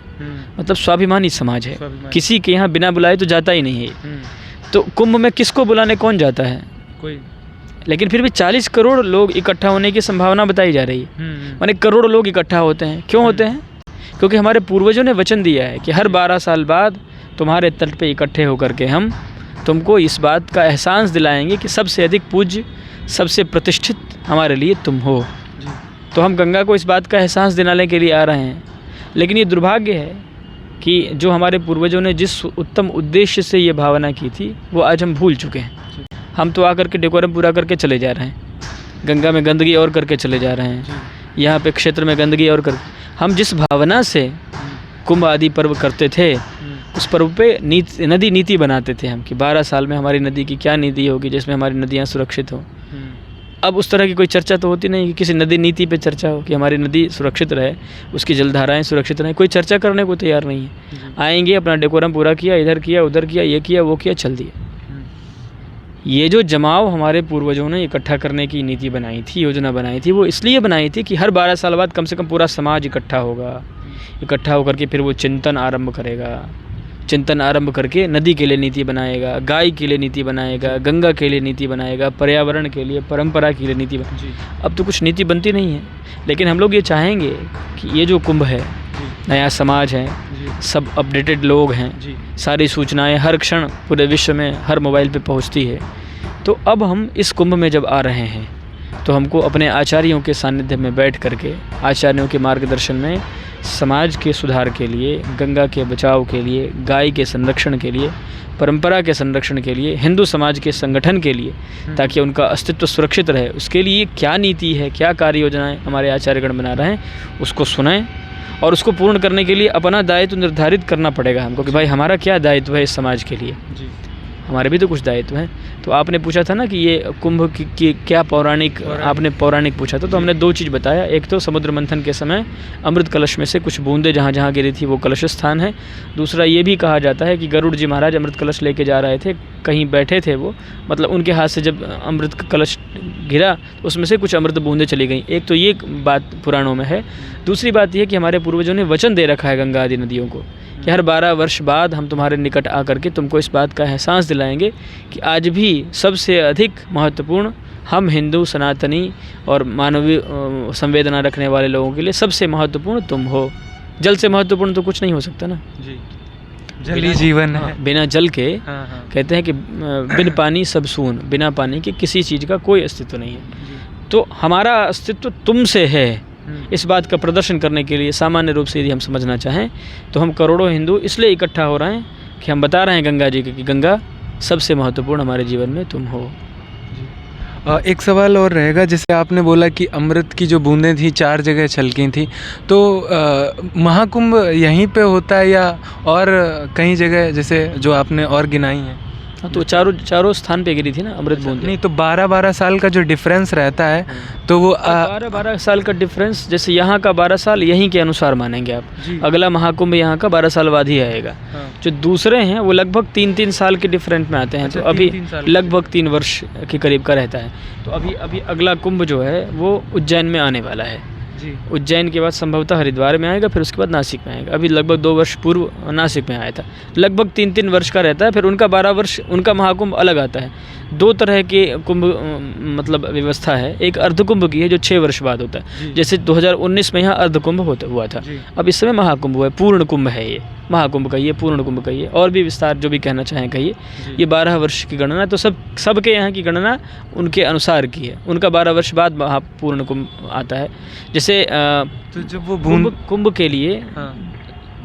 मतलब स्वाभिमानी समाज है, स्वाभिमानी। किसी के यहाँ बिना बुलाए तो जाता ही नहीं है। तो कुंभ में किसको बुलाने कौन जाता है? कोई। लेकिन फिर भी 40 करोड़ लोग इकट्ठा होने की संभावना बताई जा रही है। माने करोड़ों लोग इकट्ठा होते हैं। क्यों होते हैं? क्योंकि हमारे पूर्वजों ने वचन दिया है कि हर 12 साल बाद तुम्हारे तट पे इकट्ठे होकर के हम तुमको इस बात का एहसास दिलाएंगे कि सबसे अधिक पूज्य, सबसे प्रतिष्ठित हमारे लिए तुम हो। तो हम गंगा को इस बात का एहसास दिलाने के लिए आ रहे हैं। लेकिन ये दुर्भाग्य है कि जो हमारे पूर्वजों ने जिस उत्तम उद्देश्य से ये भावना की थी वो आज हम भूल चुके हैं। हम तो आकर के डेकोरम पूरा करके चले जा रहे हैं, गंगा में गंदगी और करके चले जा रहे हैं, यहाँ पे क्षेत्र में गंदगी और कर। हम जिस भावना से कुंभ आदि पर्व करते थे उस पर्व पे नदी नीति बनाते थे हम कि 12 साल में हमारी नदी की क्या नीति होगी जिसमें हमारी नदियाँ सुरक्षित हो। अब उस तरह की कोई चर्चा तो होती नहीं कि किसी नदी नीति पे चर्चा हो कि हमारी नदी सुरक्षित रहे, उसकी जलधाराएं सुरक्षित रहें। कोई चर्चा करने को तैयार नहीं है। आएंगे, अपना डेकोरम पूरा किया, इधर किया, उधर किया, ये किया, वो किया, चल दिया। ये जो जमाव हमारे पूर्वजों ने इकट्ठा करने की नीति बनाई थी, योजना बनाई थी, वो इसलिए बनाई थी कि हर 12 साल बाद कम से कम पूरा समाज इकट्ठा होगा। इकट्ठा होकर के फिर वो चिंतन आरंभ करेगा, चिंतन आरंभ करके नदी के लिए नीति बनाएगा, गाय के लिए नीति बनाएगा, गंगा के लिए नीति बनाएगा, पर्यावरण के लिए, परंपरा के लिए नीति अब तो कुछ नीति बनती नहीं है। लेकिन हम लोग ये चाहेंगे कि ये जो कुंभ है, नया समाज है, सब अपडेटेड लोग हैं, सारी सूचनाएं हर क्षण पूरे विश्व में हर मोबाइल पे पहुंचती है। तो अब हम इस कुंभ में जब आ रहे हैं तो हमको अपने आचार्यों के सानिध्य में बैठ करके, आचार्यों के मार्गदर्शन में समाज के सुधार के लिए, गंगा के बचाव के लिए, गाय के संरक्षण के लिए, परंपरा के संरक्षण के लिए, हिंदू समाज के संगठन के लिए, ताकि उनका अस्तित्व सुरक्षित रहे, उसके लिए क्या नीति है, क्या कार्य योजनाएं हमारे आचार्यगण बना रहे हैं, उसको सुनाएं और उसको पूर्ण करने के लिए अपना दायित्व निर्धारित करना पड़ेगा हमको कि भाई हमारा क्या दायित्व है इस समाज के लिए। हमारे भी तो कुछ दायित्व हैं। तो आपने पूछा था ना कि ये कुंभ की क्या पौराणिक, आपने पौराणिक पूछा था, तो हमने 2 चीज़ बताया। एक तो समुद्र मंथन के समय अमृत कलश में से कुछ बूंदें जहाँ जहाँ गिरी थी वो कलश स्थान है। दूसरा ये भी कहा जाता है कि गरुड़ जी महाराज अमृत कलश लेके जा रहे थे, कहीं बैठे थे वो, मतलब उनके हाथ से जब अमृत कलश गिरा तो उसमें से कुछ अमृत बूंदें चली गई। एक तो ये बात पुराणों में है। दूसरी बात यह कि हमारे पूर्वजों ने वचन दे रखा है गंगा आदि नदियों को कि हर 12 वर्ष बाद हम तुम्हारे निकट आकर के तुमको इस बात का एहसास दिलाएंगे कि आज भी सबसे अधिक महत्वपूर्ण हम हिंदू सनातनी और मानवीय संवेदना रखने वाले लोगों के लिए सबसे महत्वपूर्ण तुम हो। जल से महत्वपूर्ण तो कुछ नहीं हो सकता ना जी। जल ही जीवन है। बिना जल के कहते हैं कि बिन पानी सब सून, बिना पानी के किसी चीज़ का कोई अस्तित्व नहीं है। तो हमारा अस्तित्व तुमसे है, इस बात का प्रदर्शन करने के लिए सामान्य रूप से यदि हम समझना चाहें तो हम करोड़ों हिंदू इसलिए इकट्ठा हो रहे हैं कि हम बता रहे हैं गंगा जी कि गंगा सबसे महत्वपूर्ण हमारे जीवन में तुम हो। एक सवाल और रहेगा, जैसे आपने बोला कि अमृत की जो बूंदें थी 4 जगह छलकी थी, तो महाकुंभ यहीं पे होता है या और कहीं जगह जैसे जो आपने और गिनाई हैं? हाँ, तो चारों स्थान पे गिरी थी ना अमृत बूंदें। नहीं तो 12-12 साल का जो डिफरेंस रहता है तो वो 12 साल का डिफरेंस, जैसे यहाँ का 12 साल यहीं के अनुसार मानेंगे आप, अगला महाकुंभ यहाँ का 12 साल बाद ही आएगा। जो दूसरे हैं वो लगभग 3-3 साल के डिफरेंट में आते हैं। तो अभी लगभग 3 वर्ष के करीब का रहता है। तो अभी अगला कुंभ जो है वो उज्जैन में आने वाला है। उज्जैन के बाद संभवतः हरिद्वार में आएगा, फिर उसके बाद नासिक में आएगा। अभी लगभग 2 वर्ष पूर्व नासिक में आया था। लगभग 3-3 वर्ष का रहता है। फिर उनका 12 वर्ष उनका महाकुंभ अलग आता है। 2 तरह के कुंभ मतलब व्यवस्था है। एक अर्धकुंभ की है जो 6 वर्ष बाद होता है, जैसे 2019 में यहाँ अर्धकुंभ हुआ था। अब इस समय महाकुंभ हुआ है, पूर्ण कुंभ है ये, महाकुंभ कहिए, पूर्ण कुंभ कहिए, और भी विस्तार जो भी कहना चाहें कहिए। ये 12 वर्ष की गणना, तो सबके यहाँ की गणना उनके अनुसार की है। उनका 12 वर्ष बाद महापूर्ण कुंभ आता है। जैसे तो जब वो कुंभ के लिए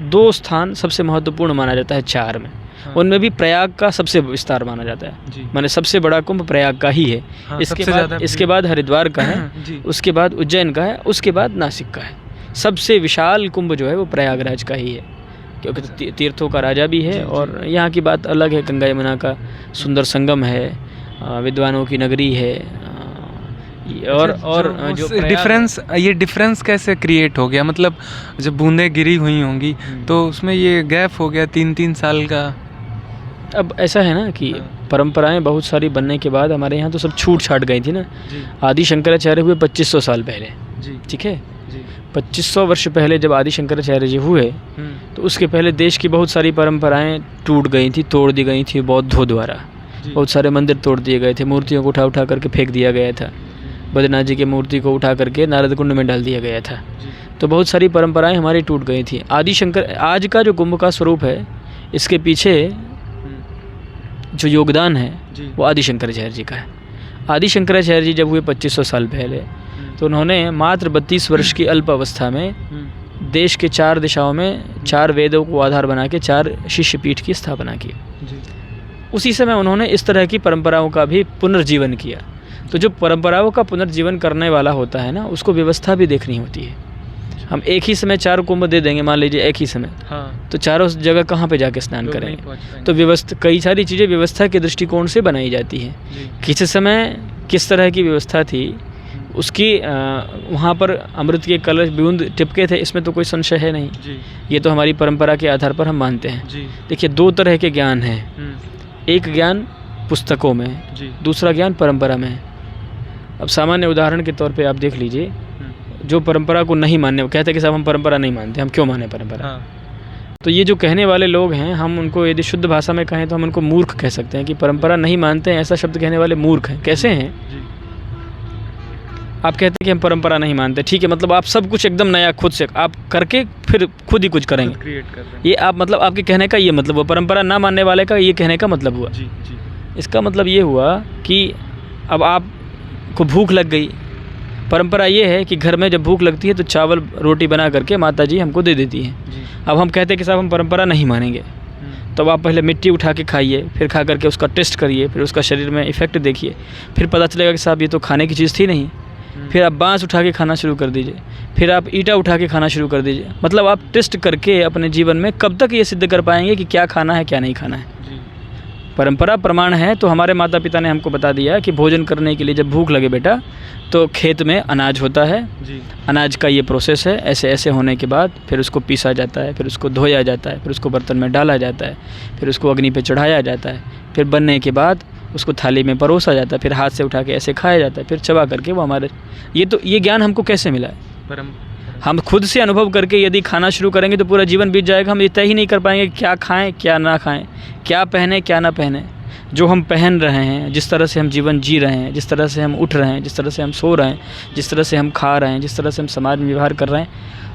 2 स्थान सबसे महत्वपूर्ण माना जाता है 4 में। उनमें भी प्रयाग का सबसे विस्तार माना जाता है, माने सबसे बड़ा कुंभ प्रयाग का ही है। इसके बाद हरिद्वार का है, उसके बाद उज्जैन का है, उसके बाद नासिक का है। सबसे विशाल कुंभ जो है वो प्रयागराज का ही है, क्योंकि तीर्थों का राजा भी है और यहाँ की बात अलग है। गंगा यमुना का सुंदर संगम है, विद्वानों की नगरी है। और जो डिफरेंस कैसे क्रिएट हो गया? मतलब जब बूंदें गिरी हुई होंगी तो उसमें ये गैप हो गया 3-3 साल का। अब ऐसा है ना कि परंपराएं बहुत सारी बनने के बाद हमारे यहाँ तो सब छूट छाट गई थी ना। जी आदि शंकराचार्य हुए 2500 साल पहले, जी ठीक है। जी 2500 वर्ष पहले जब आदि शंकराचार्य जी हुए तो उसके पहले देश की बहुत सारी परंपराएं टूट गई थी, तोड़ दी गई थी बौद्धों द्वारा। जी। बहुत सारे मंदिर तोड़ दिए गए थे, मूर्तियों को उठा उठा करके फेंक दिया गया था। बद्रीनाथ जी की मूर्ति को उठा करके नारद कुंड में डाल दिया गया था। तो बहुत सारी परंपराएं हमारी टूट गई थी। आदि शंकर आज का जो कुंभ का स्वरूप है, इसके पीछे जो योगदान है वो आदि शंकराचार्य जी का है। आदि शंकराचार्य जी जब हुए 2500 साल पहले, तो उन्होंने मात्र 32 वर्ष की अल्प अवस्था में देश के 4 दिशाओं में 4 वेदों को आधार बना के 4 शिष्य पीठ की स्थापना की। उसी समय उन्होंने इस तरह की परंपराओं का भी पुनर्जीवन किया। तो जो परंपराओं का पुनर्जीवन करने वाला होता है ना, उसको व्यवस्था भी देखनी होती है। हम एक ही समय 4 कुंभ दे देंगे, मान लीजिए एक ही समय, हाँ। तो चारों जगह कहाँ पे जाके स्नान करेंगे? तो व्यवस्था, कई सारी चीज़ें व्यवस्था के दृष्टिकोण से बनाई जाती हैं। किस समय किस तरह की व्यवस्था थी, उसकी वहाँ पर अमृत के कलश बूंद टिपके थे, इसमें तो कोई संशय है नहीं। ये तो हमारी परंपरा के आधार पर हम मानते हैं। देखिए 2 तरह के ज्ञान हैं, एक ज्ञान पुस्तकों में, दूसरा ज्ञान परंपरा में। अब सामान्य उदाहरण के तौर पे आप देख लीजिए, जो परंपरा को नहीं मानने, वो कहते हैं कि साहब हम परंपरा नहीं मानते, हम क्यों माने परंपरा। तो ये जो कहने वाले लोग हैं, हम उनको यदि शुद्ध भाषा में कहें तो हम उनको मूर्ख कह सकते हैं कि परंपरा नहीं मानते हैं, ऐसा शब्द कहने वाले मूर्ख हैं। कैसे हैं? आप कहते हैं कि हम परंपरा नहीं मानते, ठीक है, मतलब आप सब कुछ एकदम नया खुद से आप करके फिर खुद ही कुछ करेंगे, क्रिएट कर रहे हैं। ये आप मतलब आपके कहने का ये मतलब हुआ, परंपरा ना मानने वाले का ये कहने का मतलब हुआ। इसका मतलब ये हुआ कि अब आपको भूख लग गई। परंपरा ये है कि घर में जब भूख लगती है तो चावल रोटी बना करके माता जी हमको दे देती हैं। अब हम कहते हैं कि साहब हम परंपरा नहीं मानेंगे, तो आप पहले मिट्टी उठा के खाइए, फिर खा करके उसका टेस्ट करिए, फिर उसका शरीर में इफ़ेक्ट देखिए, फिर पता चलेगा कि साहब ये तो खाने की चीज़ थी नहीं। फिर आप बांस उठा के खाना शुरू कर दीजिए, फिर आप ईंटा उठा के खाना शुरू कर दीजिए। मतलब आप टेस्ट करके अपने जीवन में कब तक ये सिद्ध कर पाएंगे कि क्या खाना है क्या नहीं खाना है। परंपरा प्रमाण है। तो हमारे माता पिता ने हमको बता दिया कि भोजन करने के लिए जब भूख लगे बेटा, तो खेत में अनाज होता है, अनाज का ये प्रोसेस है, ऐसे ऐसे होने के बाद फिर उसको पीसा जाता है, फिर उसको धोया जाता है, फिर उसको बर्तन में डाला जाता है, फिर उसको अग्नि पे चढ़ाया जाता है, फिर बनने के बाद उसको थाली में परोसा जाता है, फिर हाथ से उठा के ऐसे खाया जाता है, फिर चबा करके वो हमारे ये ज्ञान हमको कैसे मिला है? हम खुद से अनुभव करके यदि खाना शुरू करेंगे तो पूरा जीवन बीत जाएगा। हम ये तय ही नहीं कर पाएंगे क्या खाएं क्या ना खाएं, क्या पहने क्या ना पहने। जो हम पहन रहे हैं, जिस तरह से हम जीवन जी रहे हैं, जिस तरह से हम उठ रहे हैं, जिस तरह से हम सो रहे हैं, जिस तरह से हम खा रहे हैं, जिस तरह से हम समाज में व्यवहार कर रहे हैं,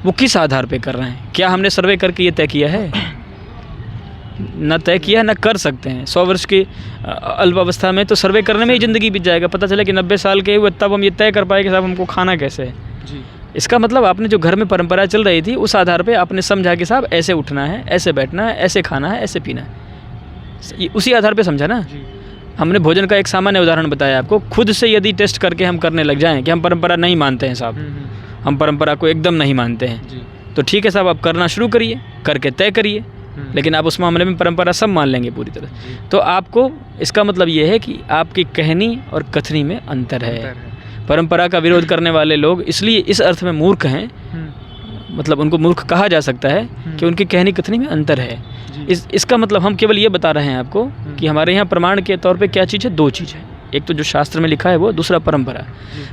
वो किस आधार पे कर रहे हैं? क्या हमने सर्वे करके ये तय किया है? न तय किया है, न कर सकते हैं। 100 वर्ष की अल्पावस्था में तो सर्वे करने में ही ज़िंदगी बीत जाएगा। पता चला कि 90 साल के हुए तब हम ये तय कर पाए कि साहब हमको खाना कैसे है। इसका मतलब आपने जो घर में परंपरा चल रही थी, उस आधार पे आपने समझा कि साहब ऐसे उठना है, ऐसे बैठना है, ऐसे खाना है, ऐसे पीना है, उसी आधार पे समझा ना। हमने भोजन का एक सामान्य उदाहरण बताया आपको। खुद से यदि टेस्ट करके हम करने लग जाएं कि हम परंपरा नहीं मानते हैं साहब, हम परंपरा को एकदम नहीं मानते हैं, तो ठीक है साहब, आप करना शुरू करिए, करके तय करिए। लेकिन आप उस मामले में परंपरा सब मान लेंगे पूरी तरह, तो आपको इसका मतलब ये है कि आपकी कहनी और कथनी में अंतर है। परंपरा का विरोध करने वाले लोग इसलिए इस अर्थ में मूर्ख हैं, मतलब उनको मूर्ख कहा जा सकता है कि उनकी कहनी कथनी में अंतर है। इसका मतलब हम केवल ये बता रहे हैं आपको कि हमारे यहाँ प्रमाण के तौर पे क्या चीज़ है? 2 चीज़ है, एक तो जो शास्त्र में लिखा है वो, दूसरा परंपरा।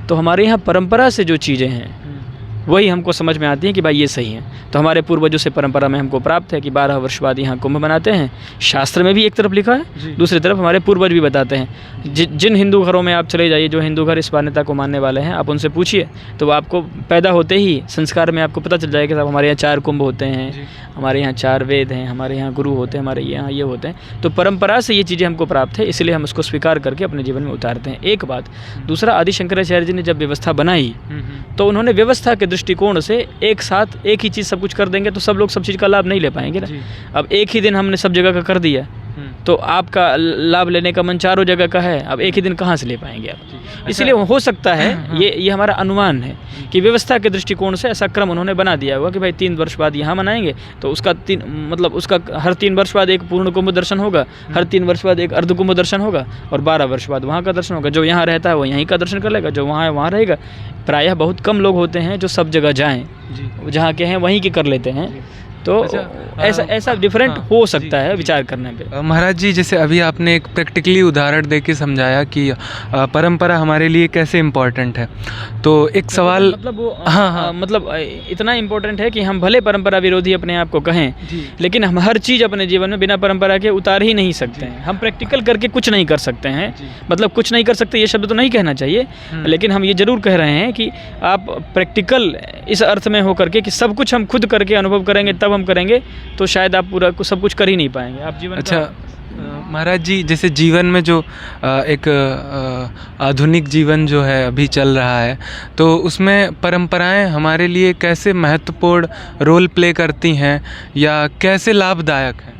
तो हमारे यहाँ परंपरा से जो चीज़ें हैं वही हमको समझ में आती है कि भाई ये सही है। तो हमारे पूर्वजों से परंपरा में हमको प्राप्त है कि 12 वर्ष बाद यहाँ कुंभ मनाते हैं। शास्त्र में भी एक तरफ लिखा है, दूसरी तरफ हमारे पूर्वज भी बताते हैं। जिन हिंदू घरों में आप चले जाइए, जो हिंदू घर इस मान्यता को मानने वाले हैं, आप उनसे पूछिए तो आपको पैदा होते ही संस्कार में आपको पता चल जाएगा कि साहब हमारे यहाँ 4 कुंभ होते हैं, हमारे यहाँ 4 वेद हैं, हमारे यहाँ गुरु होते हैं, हमारे यहाँ ये होते हैं। तो परंपरा से ये चीज़ें हमको प्राप्त है, इसलिए हम उसको स्वीकार करके अपने जीवन में उतारते हैं। एक बात। दूसरा, आदि शंकराचार्य जी ने जब व्यवस्था बनाई तो उन्होंने व्यवस्था के दृष्टिकोण से एक साथ एक ही चीज़ सब कुछ कर देंगे तो सब लोग सब चीज़ का लाभ नहीं ले पाएंगे ना। अब एक ही दिन हमने सब जगह का कर दिया तो आपका लाभ लेने का मन 4 जगह का है, अब एक ही दिन कहाँ से ले पाएंगे आप? इसलिए हो सकता है ये हमारा अनुमान है कि व्यवस्था के दृष्टिकोण से ऐसा क्रम उन्होंने बना दिया होगा कि भाई 3 वर्ष बाद यहाँ मनाएंगे तो उसका उसका हर 3 वर्ष बाद एक पूर्ण कुंभ दर्शन होगा, हर 3 वर्ष बाद एक अर्ध कुंभ दर्शन होगा और 12 वर्ष बाद वहाँ का दर्शन होगा। जो यहाँ रहता है वो यहीं का दर्शन कर लेगा, जो वहाँ है वहाँ रहेगा। प्रायः बहुत कम लोग होते हैं जो सब जगह जाएं, जहाँ के हैं वहीं के कर लेते हैं। तो ऐसा डिफरेंट हो सकता है विचार करने पे। महाराज जी, जैसे अभी आपने एक प्रैक्टिकली उदाहरण दे के समझाया कि परंपरा हमारे लिए कैसे इम्पोर्टेंट है, तो एक सवाल मतलब वो मतलब इतना इम्पोर्टेंट है कि हम भले परंपरा विरोधी अपने आप को कहें, लेकिन हम हर चीज़ अपने जीवन में बिना परंपरा के उतार ही नहीं सकते हैं। हम प्रैक्टिकल करके कुछ नहीं कर सकते हैं, मतलब कुछ नहीं कर सकते ये शब्द तो नहीं कहना चाहिए, लेकिन हम ये ज़रूर कह रहे हैं कि आप प्रैक्टिकल इस अर्थ में हो करके कि सब कुछ हम खुद करके अनुभव करेंगे तब हम करेंगे, तो शायद आप पूरा सब कुछ कर ही नहीं पाएंगे आप जीवन। अच्छा महाराज जी, जैसे जीवन में जो एक आधुनिक जीवन जो है अभी चल रहा है, तो उसमें परंपराएं हमारे लिए कैसे महत्वपूर्ण रोल प्ले करती हैं या कैसे लाभदायक हैं?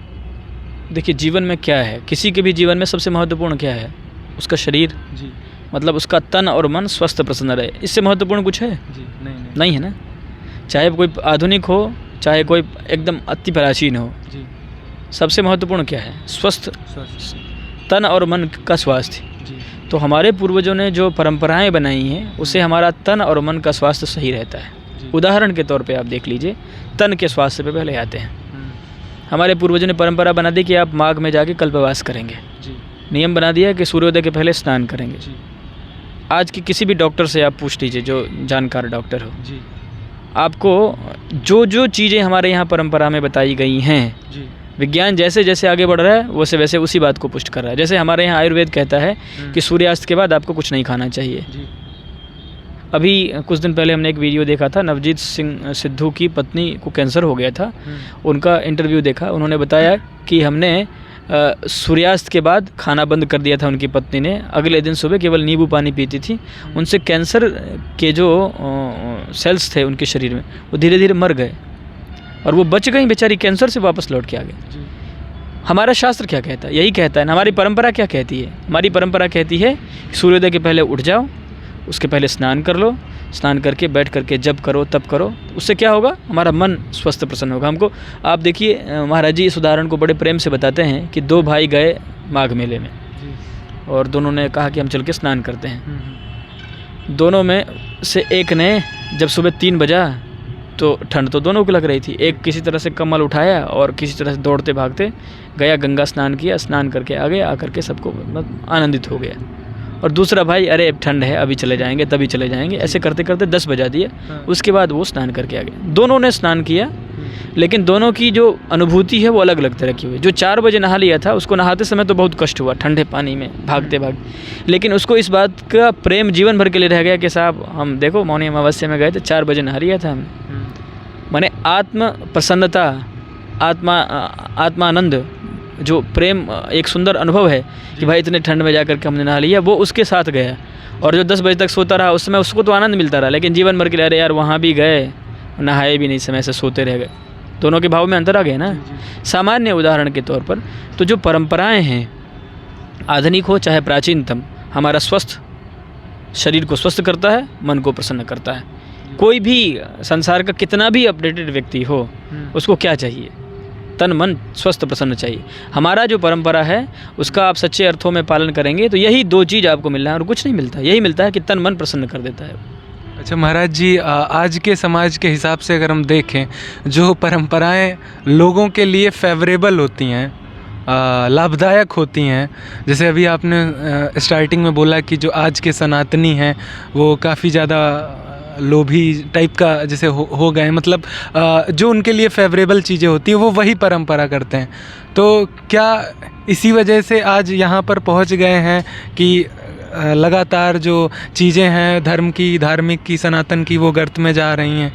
देखिए, जीवन में क्या है, किसी के भी जीवन में सबसे महत्वपूर्ण क्या है? उसका शरीर जी, मतलब उसका तन और मन स्वस्थ प्रसन्न रहे। इससे महत्वपूर्ण कुछ है जी? नहीं है ना। चाहे कोई आधुनिक हो, चाहे कोई एकदम अति प्राचीन हो जी, सबसे महत्वपूर्ण क्या है? स्वस्थ तन और मन का स्वास्थ्य। तो हमारे पूर्वजों ने जो परंपराएं बनाई हैं उससे हमारा तन और मन का स्वास्थ्य सही रहता है। उदाहरण के तौर पे आप देख लीजिए, तन के स्वास्थ्य पे पहले आते हैं। हमारे पूर्वजों ने परंपरा बना दी कि आप माघ में जाके कल्पवास करेंगे, नियम बना दिया कि सूर्योदय के पहले स्नान करेंगे। आज की किसी भी डॉक्टर से आप पूछ लीजिए जो जानकार डॉक्टर हो, आपको जो जो चीज़ें हमारे यहाँ परंपरा में बताई गई हैं, विज्ञान जैसे जैसे आगे बढ़ रहा है वैसे वैसे उसी बात को पुष्ट कर रहा है। जैसे हमारे यहाँ आयुर्वेद कहता है कि सूर्यास्त के बाद आपको कुछ नहीं खाना चाहिए। अभी कुछ दिन पहले हमने एक वीडियो देखा था, नवजीत सिंह सिद्धू की पत्नी को कैंसर हो गया था, उनका इंटरव्यू देखा। उन्होंने बताया कि हमने सूर्यास्त के बाद खाना बंद कर दिया था उनकी पत्नी ने, अगले दिन सुबह केवल नींबू पानी पीती थी। उनसे कैंसर के जो सेल्स थे उनके शरीर में वो धीरे धीरे मर गए और वो बच गई बेचारी, कैंसर से वापस लौट के आ गए। हमारा शास्त्र क्या कहता है? यही कहता है ना। हमारी परंपरा क्या कहती है? हमारी परंपरा कहती है सूर्योदय के पहले उठ जाओ, उसके पहले स्नान कर लो, स्नान करके बैठ करके जब करो तब करो, उससे क्या होगा? हमारा मन स्वस्थ प्रसन्न होगा। हमको आप देखिए, महाराज जी इस उदाहरण को बड़े प्रेम से बताते हैं कि दो भाई गए माघ मेले में और दोनों ने कहा कि हम चल के स्नान करते हैं। दोनों में से एक ने जब सुबह 3 बजा तो ठंड तो दोनों को लग रही थी, एक किसी तरह से कम्बल उठाया और किसी तरह से दौड़ते भागते गया, गंगा स्नान किया, स्नान करके आ गया, आकर के सबको आनंदित हो गया। और दूसरा भाई, अरे अब ठंड है, अभी चले जाएंगे, तभी चले जाएंगे, ऐसे करते करते 10 बजा दिया। उसके बाद वो स्नान करके आ गए। दोनों ने स्नान किया, लेकिन दोनों की जो अनुभूति है वो अलग अलग तरह की हुई। जो 4 बजे नहा लिया था उसको नहाते समय तो बहुत कष्ट हुआ, ठंडे पानी में भागते भागते, लेकिन उसको इस बात का प्रेम जीवन भर के लिए रह गया कि साहब हम देखो मौनी अमावस्या में गए थे, 4 बजे नहा लिया था हमने। माने आत्म प्रसन्नता, आत्मानंद, जो प्रेम, एक सुंदर अनुभव है कि भाई इतने ठंड में जाकर के हमने नहा लिया, वो उसके साथ गया। और जो 10 बजे तक सोता रहा उस समय उसको तो आनंद मिलता रहा, लेकिन जीवन भर के लिए अरे यार वहाँ भी गए, नहाए भी नहीं, समय से सोते रह गए। दोनों के भाव में अंतर आ गया ना। सामान्य उदाहरण के तौर पर तो जो परंपराएं हैं, आधुनिक हो चाहे प्राचीनतम, हमारा स्वस्थ शरीर को स्वस्थ करता है, मन को प्रसन्न करता है। कोई भी संसार का कितना भी अपडेटेड व्यक्ति हो, उसको क्या चाहिए? तन मन स्वस्थ प्रसन्न चाहिए। हमारा जो परंपरा है उसका आप सच्चे अर्थों में पालन करेंगे तो यही 2 चीज़ आपको मिलना है और कुछ नहीं मिलता। यही मिलता है कि तन मन प्रसन्न कर देता है। अच्छा महाराज जी, आज के समाज के हिसाब से अगर हम देखें, जो परंपराएं लोगों के लिए फेवरेबल होती हैं, लाभदायक होती हैं, जैसे अभी आपने स्टार्टिंग में बोला कि जो आज के सनातनी हैं वो काफ़ी ज़्यादा लोभी टाइप का जैसे हो गए, मतलब जो उनके लिए फेवरेबल चीज़ें होती हैं वो वही परंपरा करते हैं। तो क्या इसी वजह से आज यहाँ पर पहुँच गए हैं कि लगातार जो चीज़ें हैं धर्म की, धार्मिक की, सनातन की, वो गर्त में जा रही हैं?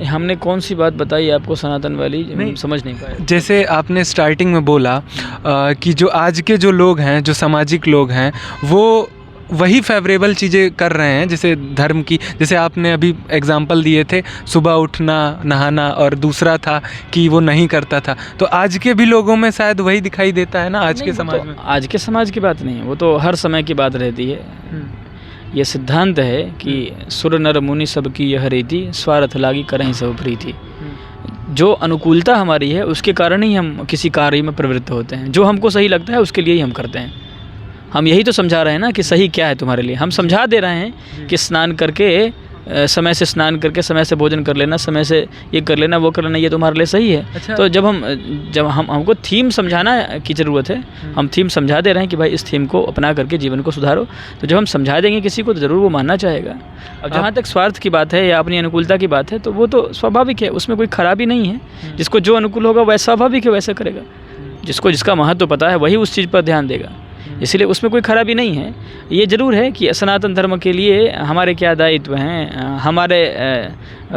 हमने कौन सी बात बताई आपको सनातन वाली? नहीं समझ नहीं पाया। जैसे आपने स्टार्टिंग में बोला कि जो आज के जो लोग हैं, जो सामाजिक लोग हैं, वो वही फेवरेबल चीज़ें कर रहे हैं जैसे धर्म की। जैसे आपने अभी एग्जांपल दिए थे सुबह उठना, नहाना, और दूसरा था कि वो नहीं करता था। तो आज के भी लोगों में शायद वही दिखाई देता है ना आज के समाज में? आज के समाज की बात नहीं है, वो तो हर समय की बात रहती है। ये सिद्धांत है कि सुर नर मुनि सब की यह रीति, स्वार्थ लागी करहीं सब प्रीति। जो अनुकूलता हमारी है उसके कारण ही हम किसी कार्य में प्रवृत्त होते हैं। जो हमको सही लगता है उसके लिए ही हम करते हैं। हम यही तो समझा रहे हैं ना कि सही क्या है तुम्हारे लिए। हम समझा दे रहे हैं कि स्नान करके समय से स्नान करके समय से भोजन कर लेना, समय से ये कर लेना वो कर लेना, ये तुम्हारे लिए सही है। अच्छा। तो जब हमको थीम समझाना की ज़रूरत है, हम थीम समझा दे रहे हैं कि भाई इस थीम को अपना करके जीवन को सुधारो, तो जब हम समझा देंगे किसी को तो ज़रूर वो मानना चाहेगा। अब जहाँ तक स्वार्थ की बात है या अपनी अनुकूलता की बात है तो वो तो स्वाभाविक है, उसमें कोई खराबी नहीं है। जिसको जो अनुकूल होगा वह स्वाभाविक है वैसा करेगा। जिसको जिसका महत्व पता है वही उस चीज़ पर ध्यान देगा, इसलिए उसमें कोई खराबी नहीं है। ये ज़रूर है कि सनातन धर्म के लिए हमारे क्या दायित्व हैं, हमारे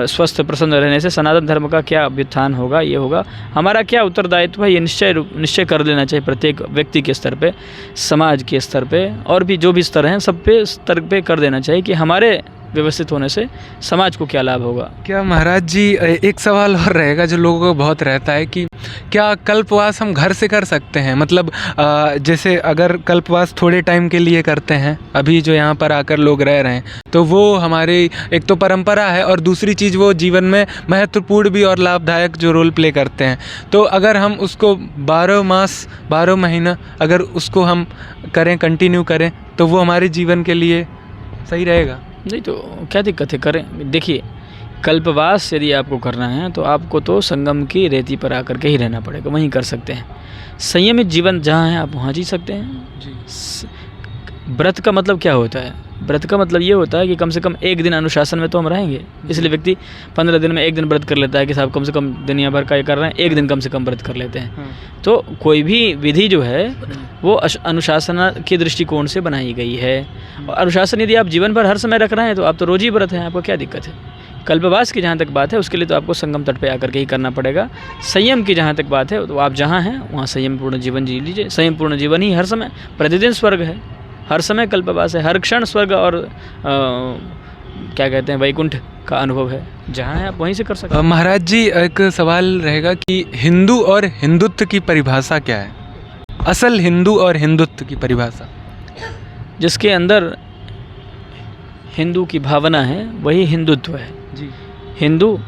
स्वस्थ प्रसन्न रहने से सनातन धर्म का क्या व्युत्थान होगा, ये होगा, हमारा क्या उत्तरदायित्व है, ये निश्चय कर लेना चाहिए प्रत्येक व्यक्ति के स्तर पे, समाज के स्तर पे, और भी जो भी स्तर हैं सब पे स्तर पे कर देना चाहिए कि हमारे व्यवस्थित होने से समाज को क्या लाभ होगा। क्या महाराज जी, एक सवाल और रहेगा जो लोगों को बहुत रहता है कि क्या कल्पवास हम घर से कर सकते हैं? मतलब जैसे अगर कल्पवास थोड़े टाइम के लिए करते हैं, अभी जो यहाँ पर आकर लोग रह रहे हैं, तो वो हमारी एक तो परंपरा है और दूसरी चीज़ वो जीवन में महत्वपूर्ण भी और लाभदायक जो रोल प्ले करते हैं। तो अगर हम उसको 12 मास 12 महीना अगर उसको हम करें, कंटिन्यू करें, तो वो हमारे जीवन के लिए सही रहेगा? नहीं तो क्या दिक्कत है, करें। देखिए, कल्पवास यदि आपको करना है तो आपको तो संगम की रेती पर आकर के ही रहना पड़ेगा, वहीं कर सकते हैं। संयमित जीवन जहाँ है आप वहाँ जी सकते हैं जी। व्रत का मतलब क्या होता है? व्रत का मतलब ये होता है कि कम से कम एक दिन अनुशासन में तो हम रहेंगे। इसलिए व्यक्ति 15 दिन में एक दिन व्रत कर लेता है कि साहब कम से कम दुनिया भर का ये कर रहे हैं, एक दिन कम से कम व्रत कर लेते हैं। तो कोई भी विधि जो है वो अनुशासन के दृष्टिकोण से बनाई गई है। और अनुशासन यदि आप जीवन भर हर समय रख रहे हैं तो आप तो रोज ही व्रत हैं, आपको क्या दिक्कत है? कल्पवास की जहाँ तक बात है उसके लिए तो आपको संगम तट पे आकर के ही करना पड़ेगा। संयम की जहाँ तक बात है तो आप जहाँ हैं वहाँ संयमपूर्ण जीवन जी लीजिए। संयमपूर्ण जीवन ही हर समय, प्रतिदिन स्वर्ग है, हर समय कल्पवास है, हर क्षण स्वर्ग और क्या कहते हैं वैकुंठ का अनुभव है। जहाँ है आप वहीं से कर सकते हैं। महाराज जी, एक सवाल रहेगा कि हिंदू और हिंदुत्व की परिभाषा क्या है? असल हिंदू और हिंदुत्व की परिभाषा। जिसके अंदर हिंदू की भावना है वही हिंदुत्व है जी। हिंदू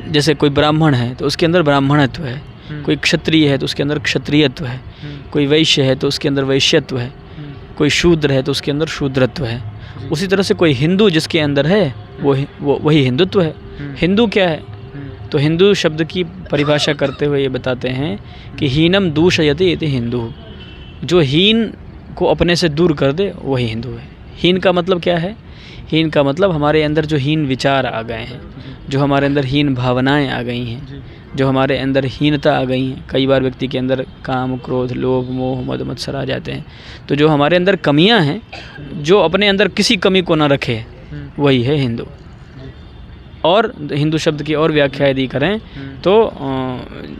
जैसे कोई ब्राह्मण है तो उसके अंदर ब्राह्मणत्व है, कोई क्षत्रिय है तो उसके अंदर क्षत्रियत्व है, कोई वैश्य है तो उसके अंदर वैश्यत्व है, कोई शूद्र है तो उसके अंदर शूद्रत्व है। उसी तरह से कोई हिंदू जिसके अंदर है वो वही हिंदुत्व है। हिंदू क्या है? तो हिंदू शब्द की परिभाषा करते हुए ये बताते हैं कि हीनम दूषयति इति हिंदू। जो हीन को अपने से दूर कर दे वही हिंदू है। हीन का मतलब क्या है? हीन का मतलब हमारे अंदर जो हीन विचार आ गए हैं, जो हमारे अंदर हीन भावनाएं आ गई हैं, जो हमारे अंदर हीनता आ गई हैं। कई बार व्यक्ति के अंदर काम, क्रोध, लोभ, मोह, मद मत्सर आ जाते हैं। तो जो हमारे अंदर कमियां हैं, जो अपने अंदर किसी कमी को ना रखे, वही है हिंदू। और हिंदू शब्द की और व्याख्या यदि करें तो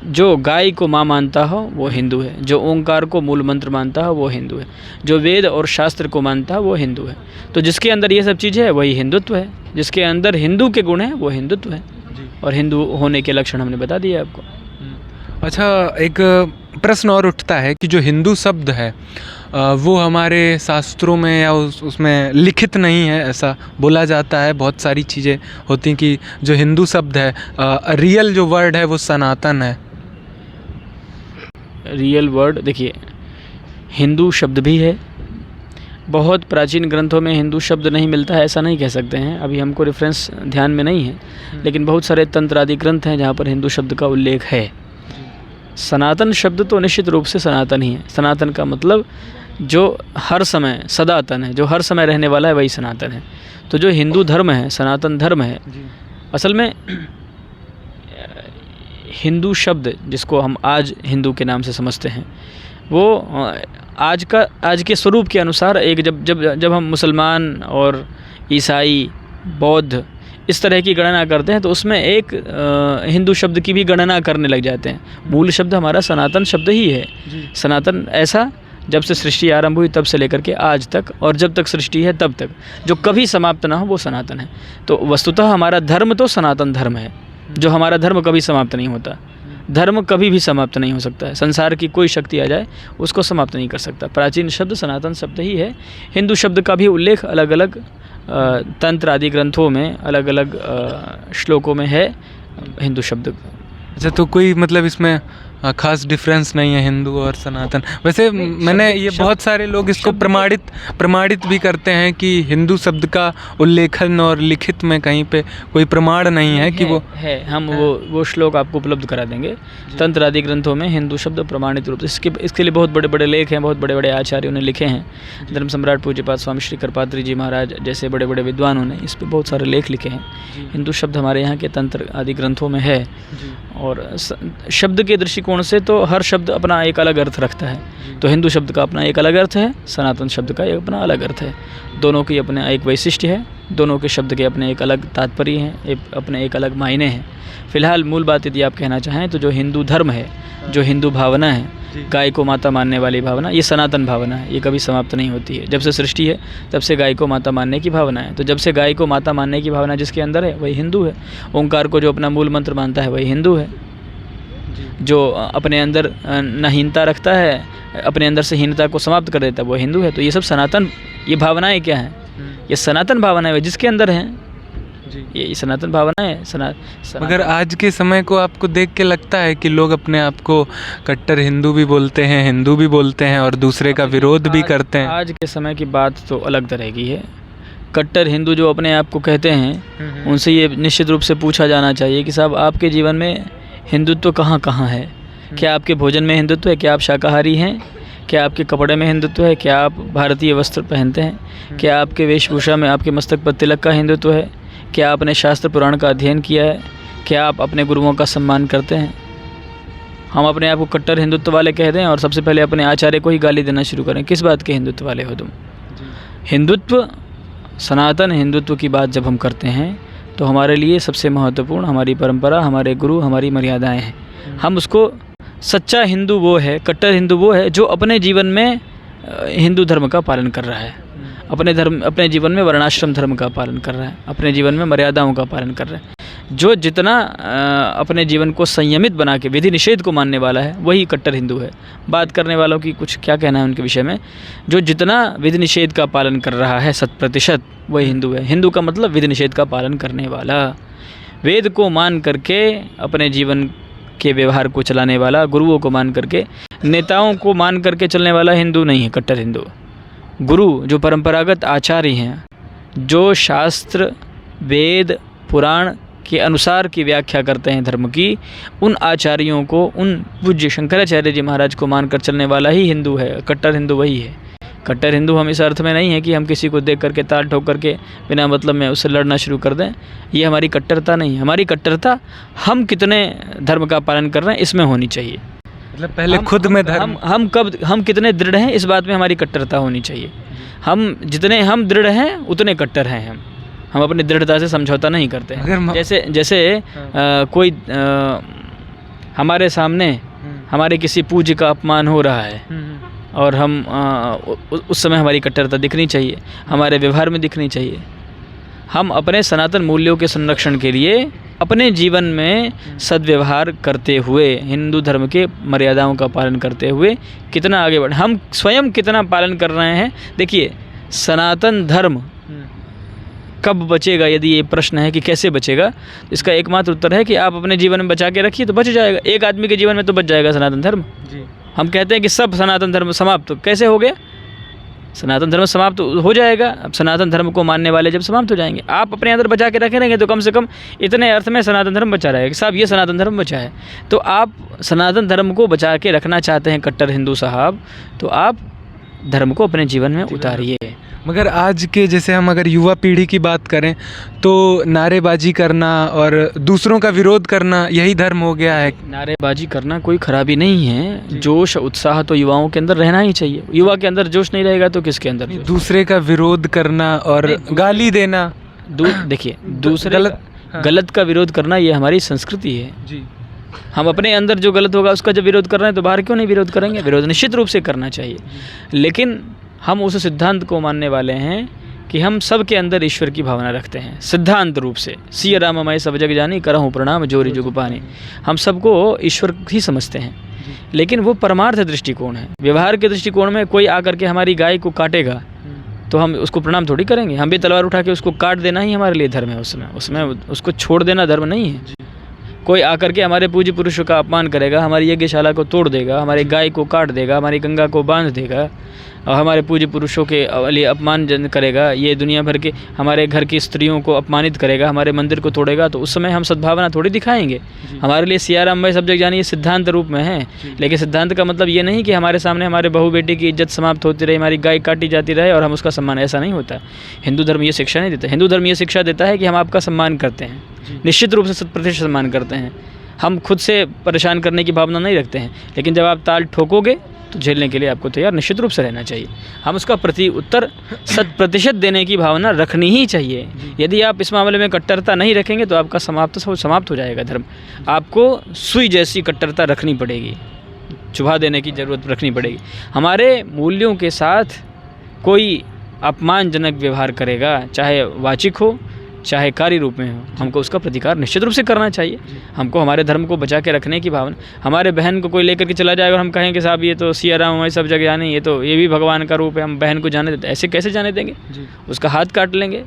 जो गाय को माँ मानता हो वो हिंदू है, जो ओंकार को मूल मंत्र मानता हो वो हिंदू है, जो वेद और शास्त्र को मानता है वो हिंदू है। तो जिसके अंदर ये सब चीज़ें है वही हिंदुत्व है। जिसके अंदर हिंदू के गुण हैं वो हिंदुत्व है। और हिंदू होने के लक्षण हमने बता दिए आपको। अच्छा, एक प्रश्न और उठता है कि जो हिंदू शब्द है वो हमारे शास्त्रों में या उसमें लिखित नहीं है, ऐसा बोला जाता है। बहुत सारी चीज़ें होती हैं कि जो हिंदू शब्द है, रियल जो वर्ड है वो सनातन है। रियल वर्ड देखिए, हिंदू शब्द भी है, बहुत प्राचीन ग्रंथों में हिंदू शब्द नहीं मिलता है ऐसा नहीं कह सकते हैं, अभी हमको रेफरेंस ध्यान में नहीं है, लेकिन बहुत सारे तंत्र आदि ग्रंथ हैं जहाँ पर हिंदू शब्द का उल्लेख है। सनातन शब्द तो निश्चित रूप से सनातन ही है। सनातन का मतलब जो हर समय सदातन है, जो हर समय रहने वाला है वही सनातन है। तो जो हिंदू धर्म है, सनातन धर्म है, असल में हिंदू शब्द जिसको हम आज हिंदू के नाम से समझते हैं वो आज के स्वरूप के अनुसार एक जब हम मुसलमान और ईसाई, बौद्ध इस तरह की गणना करते हैं तो उसमें एक हिंदू शब्द की भी गणना करने लग जाते हैं। मूल शब्द हमारा सनातन शब्द ही है। सनातन ऐसा जब से सृष्टि आरंभ हुई तब से लेकर के आज तक, और जब तक सृष्टि है तब तक जो कभी समाप्त ना हो वो सनातन है। तो वस्तुतः हमारा धर्म तो सनातन धर्म है, जो हमारा धर्म कभी समाप्त नहीं होता। धर्म कभी भी समाप्त नहीं हो सकता है। संसार की कोई शक्ति आ जाए उसको समाप्त नहीं कर सकता। प्राचीन शब्द सनातन शब्द ही है। हिंदू शब्द का भी उल्लेख अलग अलग तंत्र आदि ग्रंथों में अलग अलग श्लोकों में है हिंदू शब्द। अच्छा, तो कोई मतलब इसमें खास डिफरेंस नहीं है हिंदू और सनातन। वैसे मैंने ये बहुत सारे लोग इसको प्रमाणित भी करते हैं कि हिंदू शब्द का उल्लेखन और लिखित में कहीं पे कोई प्रमाण नहीं है कि वो है। हम वो श्लोक आपको उपलब्ध करा देंगे तंत्र आदि ग्रंथों में हिंदू शब्द प्रमाणित रूप से। इसके लिए बहुत बड़े बड़े लेख हैं, बहुत बड़े बड़े आचार्यों ने लिखे हैं। धर्म सम्राट पूज्यपाद स्वामी श्री कृपात्री जी महाराज जैसे बड़े बड़े विद्वानों ने इस पर बहुत सारे लेख लिखे हैं। हिंदू शब्द हमारे यहाँ के तंत्र आदि ग्रंथों में है। और शब्द के दृष्टिकोण से तो हर शब्द अपना एक अलग अर्थ रखता है। तो हिंदू शब्द का अपना एक अलग अर्थ है, सनातन शब्द का एक अपना अलग अर्थ है। दोनों की अपने एक वैशिष्ट्य है, दोनों के शब्द के अपने एक अलग तात्पर्य हैं, अपने एक अलग मायने हैं। फिलहाल मूल बात यदि आप कहना चाहें तो जो हिंदू धर्म है, जो हिंदू भावना है, गाय को माता मानने वाली भावना, ये सनातन भावना है। ये कभी समाप्त नहीं होती है। जब से सृष्टि है तब से गाय को माता मानने की भावना है। तो जब से गाय को माता मानने की भावना जिसके अंदर है वही हिंदू है। ओंकार को जो अपना मूल मंत्र मानता है वही हिंदू है। जो अपने अंदर न हीनता रखता है, अपने अंदर से हीनता को समाप्त कर देता है, वो हिंदू है। तो ये सब सनातन, ये भावनाएं क्या हैं? ये सनातन भावनाएं जिसके अंदर हैं, ये सनातन भावना है। मगर आज के समय को आपको देख के लगता है कि लोग अपने आप को कट्टर हिंदू भी बोलते हैं, हिंदू भी बोलते हैं और दूसरे का विरोध भी करते हैं। आज के समय की बात तो अलग तरह की है। कट्टर हिंदू जो अपने आप को कहते हैं, उनसे ये निश्चित रूप से पूछा जाना चाहिए कि साहब आपके जीवन में हिंदुत्व कहाँ कहाँ है? क्या आपके भोजन में हिंदुत्व है? क्या आप शाकाहारी हैं? क्या आपके कपड़े में हिंदुत्व है? क्या आप भारतीय वस्त्र पहनते हैं? क्या आपके वेशभूषा में, आपके मस्तक पर तिलक का हिंदुत्व है? क्या आपने शास्त्र पुराण का अध्ययन किया है? क्या आप अपने गुरुओं का सम्मान करते हैं? हम अपने आप को कट्टर हिंदुत्व वाले कह दें और सबसे पहले अपने आचार्य को ही गाली देना शुरू करें। किस बात के हिंदुत्व वाले हो तुम? हिंदुत्व, सनातन हिंदुत्व की बात जब हम करते हैं तो हमारे लिए सबसे महत्वपूर्ण हमारी परंपरा, हमारे गुरु, हमारी मर्यादाएं हैं। हम उसको, सच्चा हिंदू वो है, कट्टर हिंदू वो है जो अपने जीवन में हिंदू धर्म का पालन कर रहा है, अपने जीवन में वर्णाश्रम धर्म का पालन कर रहा है, अपने जीवन में मर्यादाओं का पालन कर रहा है। जो जितना अपने जीवन को संयमित बना के विधि निषेध को मानने वाला है वही कट्टर हिंदू है। बात करने वालों की कुछ क्या कहना है उनके विषय में? जो जितना विधि निषेध का पालन कर रहा है 100%, वही हिंदू है। हिंदू का मतलब विधि निषेध का पालन करने वाला, वेद को मान करके अपने जीवन के व्यवहार को चलाने वाला, गुरुओं को मान करके, नेताओं को मान करके चलने वाला हिंदू नहीं है कट्टर हिंदू। गुरु जो परंपरागत आचार्य हैं, जो शास्त्र, वेद, पुराण के अनुसार की व्याख्या करते हैं धर्म की, उन आचार्यों को, उन पूज्य शंकराचार्य जी महाराज को मानकर चलने वाला ही हिंदू है। कट्टर हिंदू वही है। कट्टर हिंदू हम इस अर्थ में नहीं है कि हम किसी को देख करके ताल ठोक करके बिना मतलब में उससे लड़ना शुरू कर दें। ये हमारी कट्टरता नहीं है। हमारी कट्टरता हम कितने धर्म का पालन कर रहे हैं इसमें होनी चाहिए। मतलब पहले खुद में धर्म, हम कितने दृढ़ हैं इस बात में हमारी कट्टरता होनी चाहिए। हम जितने हम दृढ़ हैं उतने कट्टर हैं। हम अपनी दृढ़ता से समझौता नहीं करते हैं। जैसे कोई हमारे सामने हमारे किसी पूज्य का अपमान हो रहा है और हम उस समय हमारी कट्टरता दिखनी चाहिए, हमारे व्यवहार में दिखनी चाहिए। हम अपने सनातन मूल्यों के संरक्षण के लिए अपने जीवन में सद्व्यवहार करते हुए, हिंदू धर्म के मर्यादाओं का पालन करते हुए कितना आगे बढ़े, हम स्वयं कितना पालन कर रहे हैं। देखिए, सनातन धर्म कब बचेगा, यदि ये प्रश्न है कि कैसे बचेगा, इसका एकमात्र उत्तर है कि आप अपने जीवन में बचा के रखिए तो बच जाएगा। एक आदमी के जीवन में तो बच जाएगा सनातन धर्म जी। हम कहते हैं कि सब सनातन धर्म समाप्त, तो कैसे हो गया? सनातन धर्म समाप्त हो जाएगा। अब सनातन धर्म को मानने वाले जब समाप्त हो जाएंगे, आप अपने अंदर बचा के रखे रहेंगे तो कम से कम इतने अर्थ में सनातन धर्म बचा रहेगा कि साहब ये सनातन धर्म बचा है। तो आप सनातन धर्म को बचा के रखना चाहते हैं कट्टर हिंदू साहब, तो आप धर्म को अपने जीवन में उतारिए। मगर आज के, जैसे हम अगर युवा पीढ़ी की बात करें तो नारेबाजी करना और दूसरों का विरोध करना यही धर्म हो गया है। नारेबाजी करना कोई खराबी नहीं है। जोश, उत्साह तो युवाओं के अंदर रहना ही चाहिए। युवा के अंदर जोश नहीं रहेगा तो किसके अंदर? दूसरे का विरोध करना और गाली देना। देखिए, दूसरे गलत का विरोध करना ये हमारी संस्कृति है जी। हम अपने अंदर जो गलत होगा उसका जब विरोध कर रहे हैं तो बाहर क्यों नहीं विरोध करेंगे? विरोध निश्चित रूप से करना चाहिए, लेकिन हम उस सिद्धांत को मानने वाले हैं कि हम सब के अंदर ईश्वर की भावना रखते हैं सिद्धांत रूप से। सिय राम मैं सब जग जानी, करहूँ प्रणाम जोरी जुग पानी। हम सबको ईश्वर ही समझते हैं, लेकिन वो परमार्थ दृष्टिकोण है। व्यवहार के दृष्टिकोण में कोई आकर के हमारी गाय को काटेगा तो हम उसको प्रणाम थोड़ी करेंगे। हम भी तलवार उठा के उसको काट देना ही हमारे लिए धर्म है। उसमें उसको छोड़ देना धर्म नहीं है। कोई आकर के हमारे पूज्य पुरुषों का अपमान करेगा, हमारी यज्ञशाला को तोड़ देगा, हमारी गाय को काट देगा, हमारी गंगा को बांध देगा और हमारे पूज्य पुरुषों के लिए अपमान करेगा, ये दुनिया भर के हमारे घर की स्त्रियों को अपमानित करेगा, हमारे मंदिर को तोड़ेगा, तो उस समय हम सद्भावना थोड़ी दिखाएंगे। हमारे लिए सियाराम भाई सब जगह जानी ये सिद्धांत रूप में है, लेकिन सिद्धांत का मतलब ये नहीं कि हमारे सामने हमारे बहू बेटी की इज्जत समाप्त होती रहे, हमारी गाय काटी जाती रहे और हम उसका सम्मान, ऐसा नहीं होता। हिंदू धर्म ये शिक्षा नहीं देता। हिंदू धर्म ये शिक्षा देता है कि हम आपका सम्मान करते हैं, निश्चित रूप से 100% सम्मान करते हैं। हम खुद से परेशान करने की भावना नहीं रखते हैं, लेकिन जब आप ताल ठोकोगे तो झेलने के लिए आपको तैयार निश्चित रूप से रहना चाहिए। हम उसका प्रति उत्तर 100% देने की भावना रखनी ही चाहिए। यदि आप इस मामले में कट्टरता नहीं रखेंगे तो आपका समाप्त हो जाएगा धर्म। आपको सुई जैसी कट्टरता रखनी पड़ेगी, चुभा देने की ज़रूरत रखनी पड़ेगी। हमारे मूल्यों के साथ कोई अपमानजनक व्यवहार करेगा, चाहे वाचिक हो चाहे कार्य रूप में हो, हमको उसका प्रतिकार निश्चित रूप से करना चाहिए। हमको हमारे धर्म को बचा के रखने की भावना। हमारे बहन को कोई लेकर के चला जाएगा और हम कहें कि साहब ये तो सियाराम हमारी सब जगह जाने, ये भी भगवान का रूप है, हम बहन को जाने देते, ऐसे कैसे जाने देंगे? उसका हाथ काट लेंगे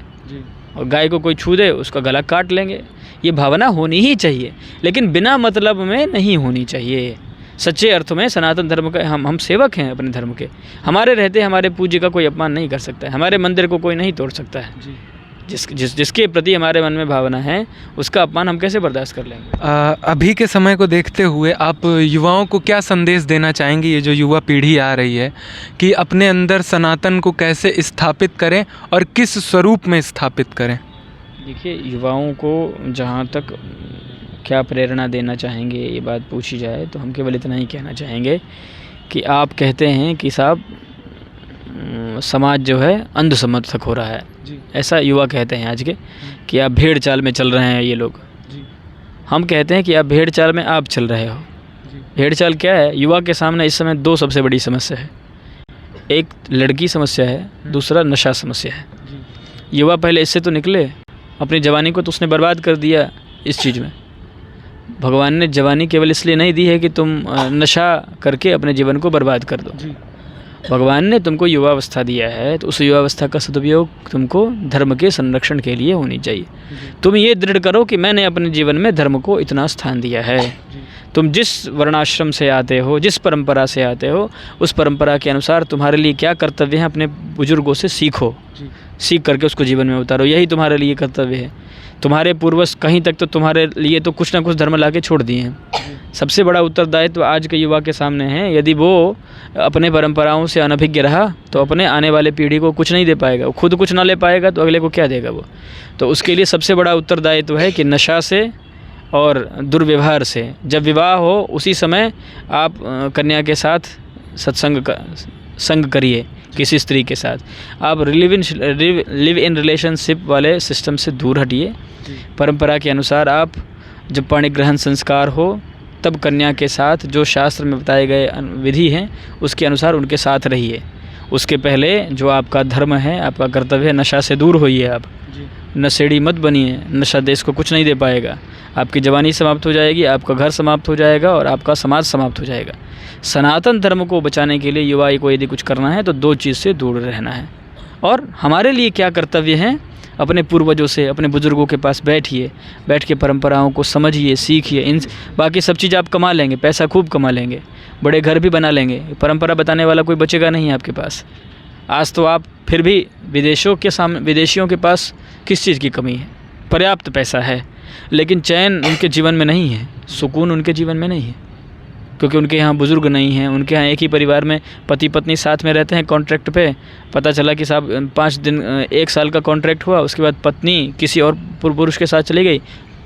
और गाय को कोई छू दे उसका गला काट लेंगे। ये भावना होनी ही चाहिए, लेकिन बिना मतलब में नहीं होनी चाहिए। सच्चे अर्थ में सनातन धर्म का हम सेवक हैं अपने धर्म के। हमारे रहते हमारे पूज्य का कोई अपमान नहीं कर सकता है, हमारे मंदिर को कोई नहीं तोड़ सकता है। जिसके प्रति हमारे मन में भावना है उसका अपमान हम कैसे बर्दाश्त कर लेंगे? अभी के समय को देखते हुए आप युवाओं को क्या संदेश देना चाहेंगे? ये जो युवा पीढ़ी आ रही है कि अपने अंदर सनातन को कैसे स्थापित करें और किस स्वरूप में स्थापित करें? देखिए, युवाओं को जहाँ तक क्या प्रेरणा देना चाहेंगे ये बात पूछी जाए तो हम केवल इतना ही कहना चाहेंगे कि आप कहते हैं कि साहब समाज जो है अंध समर्थक हो रहा है, ऐसा युवा कहते हैं आज के, कि आप भेड़ चाल में चल रहे हैं ये लोग। हम कहते हैं कि आप भेड़ चाल में आप चल रहे हो। भेड़ चाल क्या है? युवा के सामने इस समय 2 सबसे बड़ी समस्या है। एक लड़की समस्या है, दूसरा नशा समस्या है। युवा पहले इससे तो निकले, अपनी जवानी को तो उसने बर्बाद कर दिया इस चीज़ में। भगवान ने जवानी केवल इसलिए नहीं दी है कि तुम नशा करके अपने जीवन को बर्बाद कर दो। भगवान ने तुमको युवावस्था दिया है, तो उस युवावस्था का सदुपयोग तुमको धर्म के संरक्षण के लिए होनी चाहिए। तुम ये दृढ़ करो कि मैंने अपने जीवन में धर्म को इतना स्थान दिया है। तुम जिस वर्णाश्रम से आते हो, जिस परंपरा से आते हो, उस परंपरा के अनुसार तुम्हारे लिए क्या कर्तव्य है अपने बुजुर्गों से सीखो, सीख करके उसको जीवन में उतारो। यही तुम्हारे लिए कर्तव्य है। तुम्हारे पूर्वज कहीं तक तो तुम्हारे लिए तो कुछ ना कुछ धर्म ला के छोड़ दिए हैं। सबसे बड़ा उत्तरदायित्व आज के युवा के सामने है। यदि वो अपने परंपराओं से अनभिज्ञ रहा तो अपने आने वाले पीढ़ी को कुछ नहीं दे पाएगा। वो खुद कुछ ना ले पाएगा तो अगले को क्या देगा वो? तो उसके लिए सबसे बड़ा उत्तरदायित्व है कि नशा से और दुर्व्यवहार से, जब विवाह हो उसी समय आप कन्या के साथ संग करिए किसी स्त्री के साथ। आप लिव इन रिलेशनशिप वाले सिस्टम से दूर हटिए। परंपरा के अनुसार आप जब पाणिग्रहण संस्कार हो तब कन्या के साथ जो शास्त्र में बताए गए विधि हैं उसके अनुसार उनके साथ रहिए। उसके पहले जो आपका धर्म है, आपका कर्तव्य है, नशा से दूर होइए। आप नशेड़ी मत बनिए। नशा देश को कुछ नहीं दे पाएगा। आपकी जवानी समाप्त हो जाएगी, आपका घर समाप्त हो जाएगा और आपका समाज समाप्त हो जाएगा। सनातन धर्म को बचाने के लिए युवा को यदि कुछ करना है तो 2 चीज़ से दूर रहना है। और हमारे लिए क्या कर्तव्य हैं? अपने पूर्वजों से, अपने बुज़ुर्गों के पास बैठिए, बैठ के परंपराओं को समझिए, सीखिए। इन बाकी सब चीज़ आप कमा लेंगे, पैसा खूब कमा लेंगे, बड़े घर भी बना लेंगे, परंपरा बताने वाला कोई बचेगा नहीं आपके पास। आज तो आप फिर भी विदेशियों के पास किस चीज़ की कमी है? पर्याप्त पैसा है, लेकिन चैन उनके जीवन में नहीं है, सुकून उनके जीवन में नहीं है, क्योंकि उनके यहाँ बुज़ुर्ग नहीं हैं। उनके यहाँ एक ही परिवार में पति पत्नी साथ में रहते हैं कॉन्ट्रैक्ट पे। पता चला कि साहब 5 दिन 1 साल का कॉन्ट्रैक्ट हुआ, उसके बाद पत्नी किसी और पुरुष के साथ चली गई,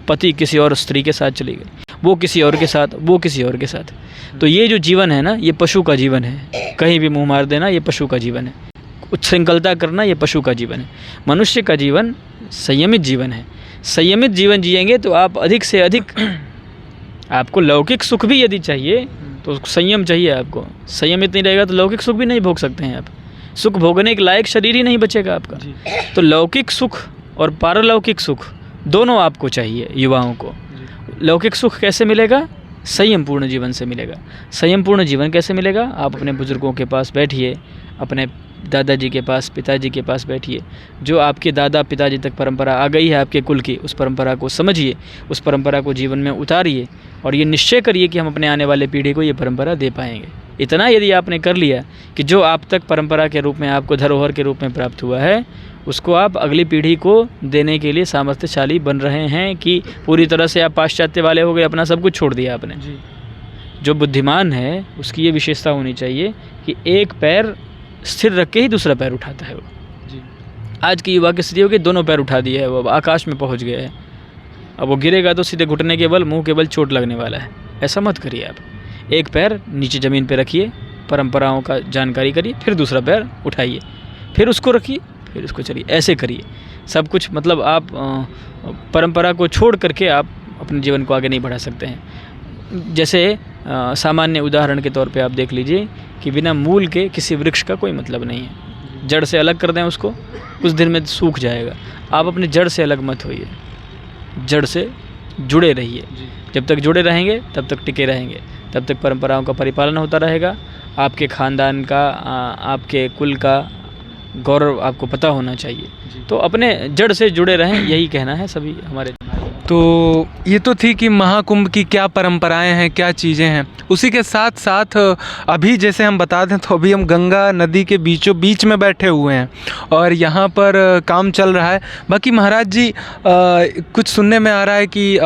पति किसी और स्त्री के साथ चली गई, वो किसी और के साथ, वो किसी और के साथ। तो ये जो जीवन है ना, ये पशु का जीवन है। कहीं भी मुँह मार देना, ये पशु का जीवन है। उच्छृंखलता करना, ये पशु का जीवन है। मनुष्य का जीवन संयमित जीवन है। संयमित जीवन जिएंगे तो आप अधिक से अधिक, आपको लौकिक सुख भी यदि चाहिए तो संयम चाहिए आपको। संयमित नहीं रहेगा तो लौकिक सुख भी नहीं भोग सकते हैं आप। सुख भोगने के लायक शरीर ही नहीं बचेगा आपका। तो लौकिक सुख और पारलौकिक सुख दोनों आपको चाहिए युवाओं को। लौकिक सुख कैसे मिलेगा? संयमपूर्ण जीवन से मिलेगा। संयमपूर्ण जीवन कैसे मिलेगा? आप अपने बुज़ुर्गों के पास बैठिए, अपने दादाजी के पास, पिताजी के पास बैठिए। जो आपके दादा पिताजी तक परंपरा आ गई है आपके कुल की, उस परंपरा को समझिए, उस परंपरा को जीवन में उतारिए और ये निश्चय करिए कि हम अपने आने वाले पीढ़ी को ये परंपरा दे पाएंगे। इतना यदि आपने कर लिया कि जो आप तक परंपरा के रूप में, आपको धरोहर के रूप में प्राप्त हुआ है, उसको आप अगली पीढ़ी को देने के लिए सामर्थ्यशाली बन रहे हैं कि पूरी तरह से आप पाश्चात्य वाले हो गए, अपना सब कुछ छोड़ दिया आपने। जो बुद्धिमान है उसकी ये विशेषता होनी चाहिए कि एक पैर स्थिर रख के ही दूसरा पैर उठाता है वो। आज की युवा की स्थिति होगी दोनों पैर उठा दिए है, वो अब आकाश में पहुंच गया है। अब वो गिरेगा तो सीधे घुटने के बल, मुंह के बल चोट लगने वाला है। ऐसा मत करिए आप। एक पैर नीचे ज़मीन पे रखिए, परंपराओं का जानकारी करिए, फिर दूसरा पैर उठाइए, फिर उसको रखिए, फिर उसको चलिए। ऐसे करिए सब कुछ। मतलब आप परंपरा को छोड़ करके आप अपने जीवन को आगे नहीं बढ़ा सकते हैं। जैसे सामान्य उदाहरण के तौर पे आप देख लीजिए कि बिना मूल के किसी वृक्ष का कोई मतलब नहीं है। जड़ से अलग कर दें उसको, कुछ दिन में सूख जाएगा। आप अपने जड़ से अलग मत होइए, जड़ से जुड़े रहिए। जब तक जुड़े रहेंगे तब तक टिके रहेंगे, तब तक परंपराओं का परिपालन होता रहेगा। आपके ख़ानदान का, आपके कुल का गौरव आपको पता होना चाहिए। तो अपने जड़ से जुड़े रहें, यही कहना है सभी हमारे। तो ये तो थी कि महाकुंभ की क्या परंपराएं हैं, क्या चीज़ें हैं। उसी के साथ साथ अभी जैसे हम बता दें तो अभी हम गंगा नदी के बीचों बीच में बैठे हुए हैं और यहाँ पर काम चल रहा है। बाकी महाराज जी कुछ सुनने में आ रहा है कि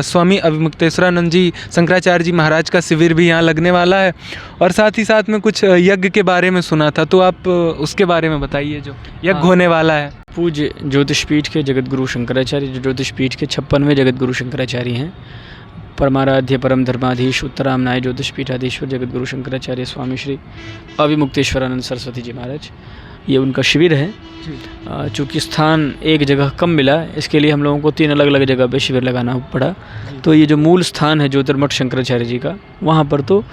स्वामी अविमुक्तेश्वरानंद जी शंकराचार्य जी महाराज का शिविर भी यहाँ लगने वाला है और साथ ही साथ में कुछ यज्ञ के बारे में सुना था, तो आप उसके बारे में बताइए जो यज्ञ होने वाला है। पूज्य ज्योतिषपीठ के जगत गुरु शंकराचार्य, जो ज्योतिषपीठ के 56वें जगत गुरु शंकराचार्य हैं, परमाराध्य परम धर्माधीश उत्तरामनाय ज्योतिषपीठाधीश्वर जगत गुरु शंकराचार्य स्वामी श्री अविमुक्तेश्वरानंद सरस्वती जी महाराज, ये उनका शिविर है। चूँकि स्थान एक जगह कम मिला, इसके लिए हम लोगों को 3 अलग अलग जगह पे शिविर लगाना पड़ा। तो ये जो मूल स्थान है ज्योतिर्मठ शंकराचार्य जी का, वहाँ पर तो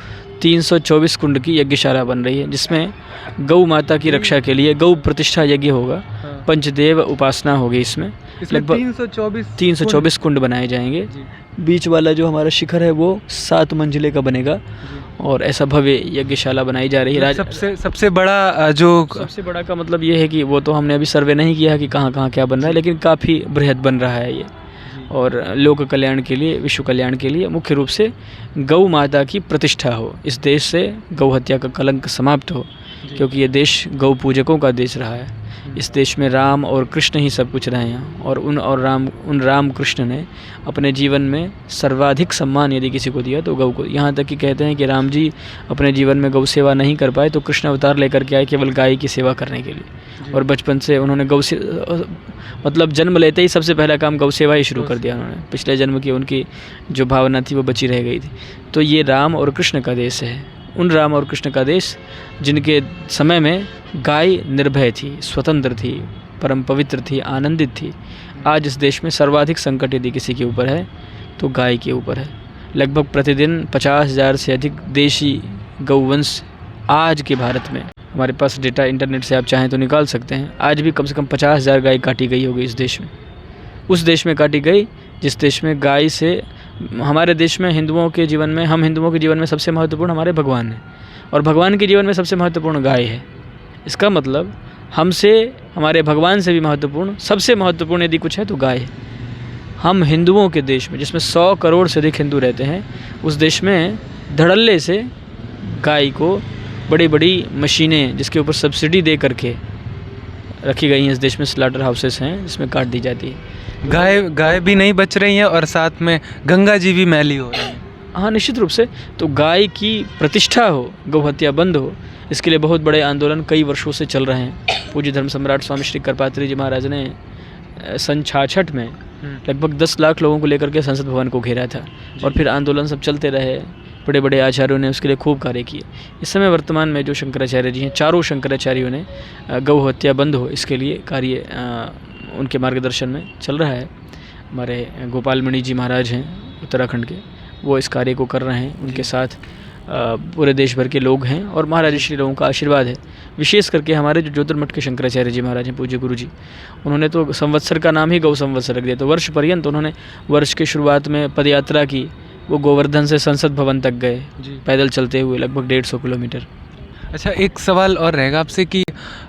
324 कुंड की यज्ञशाला बन रही है, जिसमें गौ माता की रक्षा के लिए गौ प्रतिष्ठा यज्ञ होगा, पंचदेव उपासना होगी। इसमें लगभग 324 कुंड बनाए जाएंगे। बीच वाला जो हमारा शिखर है वो 7 मंजिले का बनेगा और ऐसा भव्य यज्ञशाला बनाई जा रही है। सबसे बड़ा जो सबसे बड़ा का मतलब ये है कि वो तो हमने अभी सर्वे नहीं किया है कि कहाँ कहाँ क्या बन रहा है, लेकिन काफ़ी बृहद बन रहा है ये। और लोक कल्याण के लिए, विश्व कल्याण के लिए, मुख्य रूप से गौ माता की प्रतिष्ठा हो, इस देश से गौ हत्या का कलंक समाप्त हो, क्योंकि ये देश गौ पूजकों का देश रहा है। इस देश में राम और कृष्ण ही सब कुछ रहे हैं और उन राम कृष्ण ने अपने जीवन में सर्वाधिक सम्मान यदि किसी को दिया तो गौ को। यहाँ तक कि कहते हैं कि राम जी अपने जीवन में गौ सेवा नहीं कर पाए तो कृष्ण अवतार लेकर के आए केवल गाय की सेवा करने के लिए। और बचपन से उन्होंने मतलब जन्म लेते ही सबसे पहला काम गौ सेवा ही शुरू कर दिया उन्होंने। पिछले जन्म की उनकी जो भावना थी वो बची रह गई थी। तो ये राम और कृष्ण का देश है, उन राम और कृष्ण का देश जिनके समय में गाय निर्भय थी, स्वतंत्र थी, परम पवित्र थी, आनंदित थी। आज इस देश में सर्वाधिक संकट यदि किसी के ऊपर है तो गाय के ऊपर है। लगभग प्रतिदिन 50,000 से अधिक देशी गौवंश आज के भारत में, हमारे पास डेटा इंटरनेट से आप चाहें तो निकाल सकते हैं, आज भी कम से कम 50,000 गाय काटी गई होगी इस देश में। उस देश में काटी गई जिस देश में गाय से, हमारे देश में हिंदुओं के जीवन में, हम हिंदुओं के जीवन में सबसे महत्वपूर्ण हमारे भगवान हैं और भगवान के जीवन में सबसे महत्वपूर्ण गाय है। इसका मतलब हमसे, हमारे भगवान से भी महत्वपूर्ण, सबसे महत्वपूर्ण यदि कुछ है तो गाय है। हम हिंदुओं के देश में, जिसमें 100 करोड़ से अधिक हिंदू रहते हैं, उस देश में धड़ल्ले से गाय को बड़ी बड़ी मशीनें जिसके ऊपर सब्सिडी दे करके रखी गई हैं, इस देश में स्लाटर हाउसेस हैं जिसमें काट दी जाती है। गाय भी नहीं बच रही हैं और साथ में गंगा जी भी मैली हो रही हैं। हाँ, निश्चित रूप से। तो गाय की प्रतिष्ठा हो, गौ हत्या बंद हो, इसके लिए बहुत बड़े आंदोलन कई वर्षों से चल रहे हैं। पूज्य धर्म सम्राट स्वामी श्री करपात्री जी महाराज ने सन 66 में लगभग 10 लाख लोगों को लेकर के संसद भवन को घेरा था और फिर आंदोलन सब चलते रहे। बड़े बड़े आचार्यों ने उसके लिए खूब कार्य किए। इस समय वर्तमान में जो शंकराचार्य जी हैं, चारों शंकराचार्यों ने गौ हत्या बंद हो इसके लिए कार्य उनके मार्गदर्शन में चल रहा है। हमारे गोपाल मणि जी महाराज हैं उत्तराखंड के, वो इस कार्य को कर रहे हैं। उनके साथ पूरे देश भर के लोग हैं और महाराज श्री लोगों का आशीर्वाद है। विशेष करके हमारे जो ज्योतिर्मठ के शंकराचार्य जी महाराज हैं, पूज्य गुरु जी, उन्होंने तो संवत्सर का नाम ही गौ संवत्सर रख दिया। तो वर्ष पर्यंत उन्होंने वर्ष की शुरुआत में पदयात्रा की, वो गोवर्धन से संसद भवन तक गए जी। पैदल चलते हुए लगभग 150 किलोमीटर। अच्छा, एक सवाल और रहेगा आपसे कि